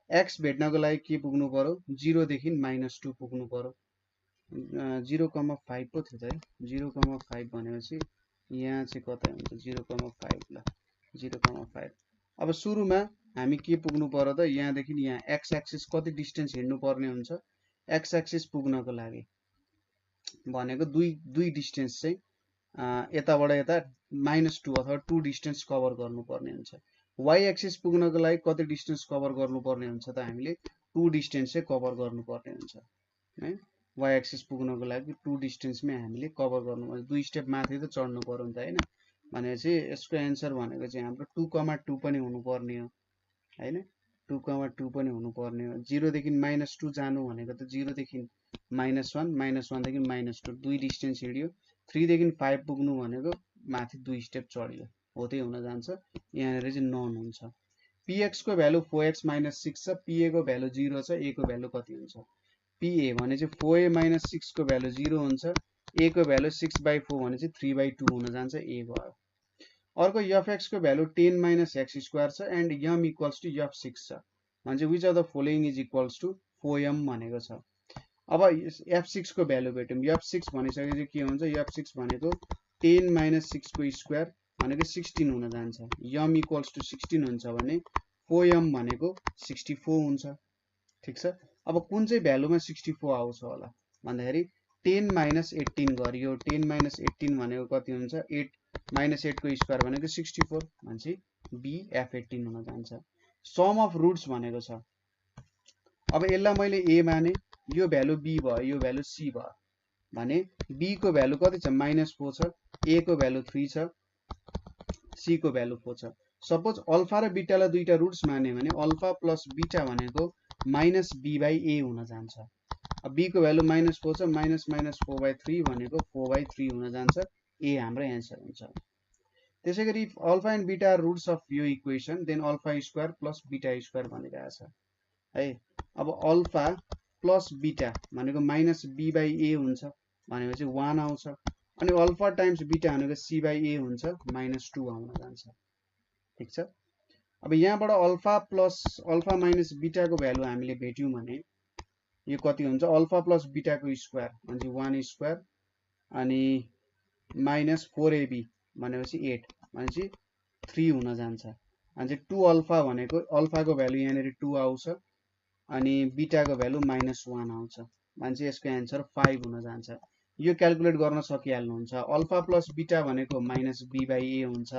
x भेट्नको लागि के पुग्नु पर्यो? 0 देखि -2 पुग्नु पर्यो। 0,5 पो थियो त है। 0,5 भनेपछि यहाँ चाहिँ कता हुन्छ? 0,5 ल 0,5। अब सुरुमा हामी के पुग्नु पर्यो त? यहाँ देखि यहाँ x एक्सिस कति डिस्टेन्स हिड्नु पर्ने हुन्छ? x एक्सिस पुग्नको लागि भनेको दुई डिस्टेन्स चाहिँ यताबाट यता -2 अथवा 2 डिस्टेन्स कभर गर्नुपर्ने हुन्छ। y एक्सिस पुग्नको लागि कति डिस्टेन्स कभर गर्नुपर्ने हुन्छ त हामीले? 2 डिस्टेन्स चाहिँ कभर गर्नुपर्ने हुन्छ है। y एक्सिस पुग्नको लागि 2 डिस्टेन्समै हामीले कभर गर्नु, 2 स्टेप माथि त चढ्नु पर्यो नि त हैन। भनेपछि यसको एन्सर भनेको चाहिँ हाम्रो 2,2 पनि हुनुपर्ने हो हैन। 2,2 पनि हुनुपर्ने हो। 0 देखि -2 जानु भनेको त 0 देखि -1, -1 देखि -2 2 डिस्टेन्स हिँड्यो। 3 देखि 5 पुग्नु भनेको माथि 2 स्टेप चढ्यो, हो त्यही हुन जान्छ। यहाँनिर चाहिँ नन हुन्छ। px को भ्यालु 4x - 6 छ, pa को भ्यालु 0 छ, a को भ्यालु कति हुन्छ? pa भने चाहिँ 4a - 6 को भ्यालु 0 हुन्छ, a को भ्यालु 6/4 भने चाहिँ 3/2 हुन जान्छ, a भयो। अर्को fx को भ्यालु 10 - x स्क्वायर छ and m equals to f6 छ भने चाहिँ which of the following is equals to 4m भनेको छ। अब f6 को भ्यालु भेट्यौं। f6 भनिसकेपछि के हुन्छ? f6 भनेको 10 - 6 को स्क्वायर भनेको 16 हुन जान्छ। m इक्वल्स टु 16 हुन्छ भने 4m भनेको 64 हुन्छ। ठीक छ। अब कुन चाहिँ भ्यालुमा 64 आउँछ होला भन्दाखेरि 10 - 18 गरियो। 10 - 18 भनेको कति हुन्छ? 8 - 8 को स्क्वायर भनेको 64 भनेपछि b f18 हुन जान्छ। सम अफ रुट्स भनेको छ। अब यसलाई मैले a माने, यो भ्यालु b भयो, यो भ्यालु c भयो भने b को भ्यालु कति छ? -4 छ, a को भ्यालु 3 छ, c को भ्यालु 4 छ। सपोज अल्फा र बीटालाई दुईटा रुट्स माने भने अल्फा प्लस बीटा भनेको -b/a हुन जान्छ। अब b को भ्यालु -4 छ, -4/3 भनेको 4/3 हुन जान्छ। a हाम्रो एन्सर हुन्छ। त्यसैगरी if alpha and beta are roots of यो equation then alpha square plus beta square भनिरहेछ है। अब अल्फा प्लस बीटा भनेको -b/a हुन्छ भनेपछि 1 आउँछ, अनि अल्फा टाइम्स बीटा भनेको c/a हुन्छ, -2 आउन जान्छ। ठीक छ। अब यहाँबाट अल्फा माइनस बीटा को भ्यालु हामीले भेट्यौं भने यो कति हुन्छ? अल्फा प्लस बीटा को स्क्वायर भनेपछि 1 स्क्वायर अनि -4ab भनेपछि 8 भनेपछि 3 हुन जान्छ। अनि 2 अल्फा भनेको अल्फा को भ्यालु यहाँनिर 2 आउँछ अनि बीटा को भ्यालु -1 आउँछ भनेपछि यसको एन्सर 5 हुन जान्छ। यो क्याल्कुलेट गर्न सकिहाल्नुहुन्छ। अल्फा प्लस बीटा भनेको -b/a हुन्छ,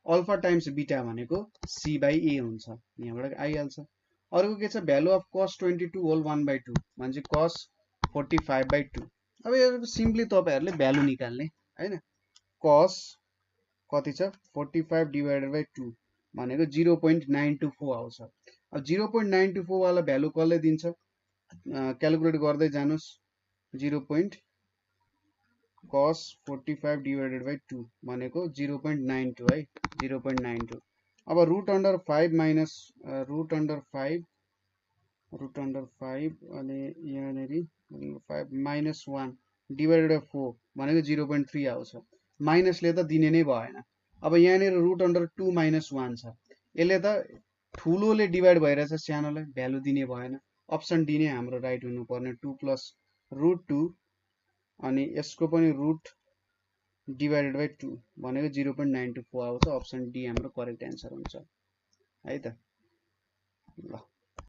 अल्फा टाइम्स बीटा भनेको c/a हुन्छ, यहाँबाट आइहाल्छ। अर्को के छ? भ्यालु अफ cos 22 होल 1/2 भने चाहिँ cos 45/2। अब यो सिम्पली तपाईहरुले भ्यालु निकाल्ने हैन। cos कति छ? 45/2 भनेको 0.924 आउँछ। अब 0.924 वाला भ्यालु कसले दिन्छ? क्याल्कुलेट गर्दै जानुस्। cos 45/2 भनेको 0.92 है, 0.92। अब root under 5 minus root under 5 अनि यहाँनेरि 5 -1 डिवाइडेड बाइ 4 भनेको 0.3 आउँछ। माइनसले त दिने नै भएन। अब यहाँनेर रुट अन्डर 2 - 1 छ, यसले त ठुलोले डिवाइड भइरहेछ सानोलाई, भ्यालु दिने भएन। अप्सन डी नै हाम्रो राइट हुनुपर्ने। 2 + √2 अनि यसको पनि रुट डिवाइडेड बाइ 2 भनेको 0.924 आउँछ। अप्सन डी हाम्रो करेक्ट एन्सर हुन्छ है त। ल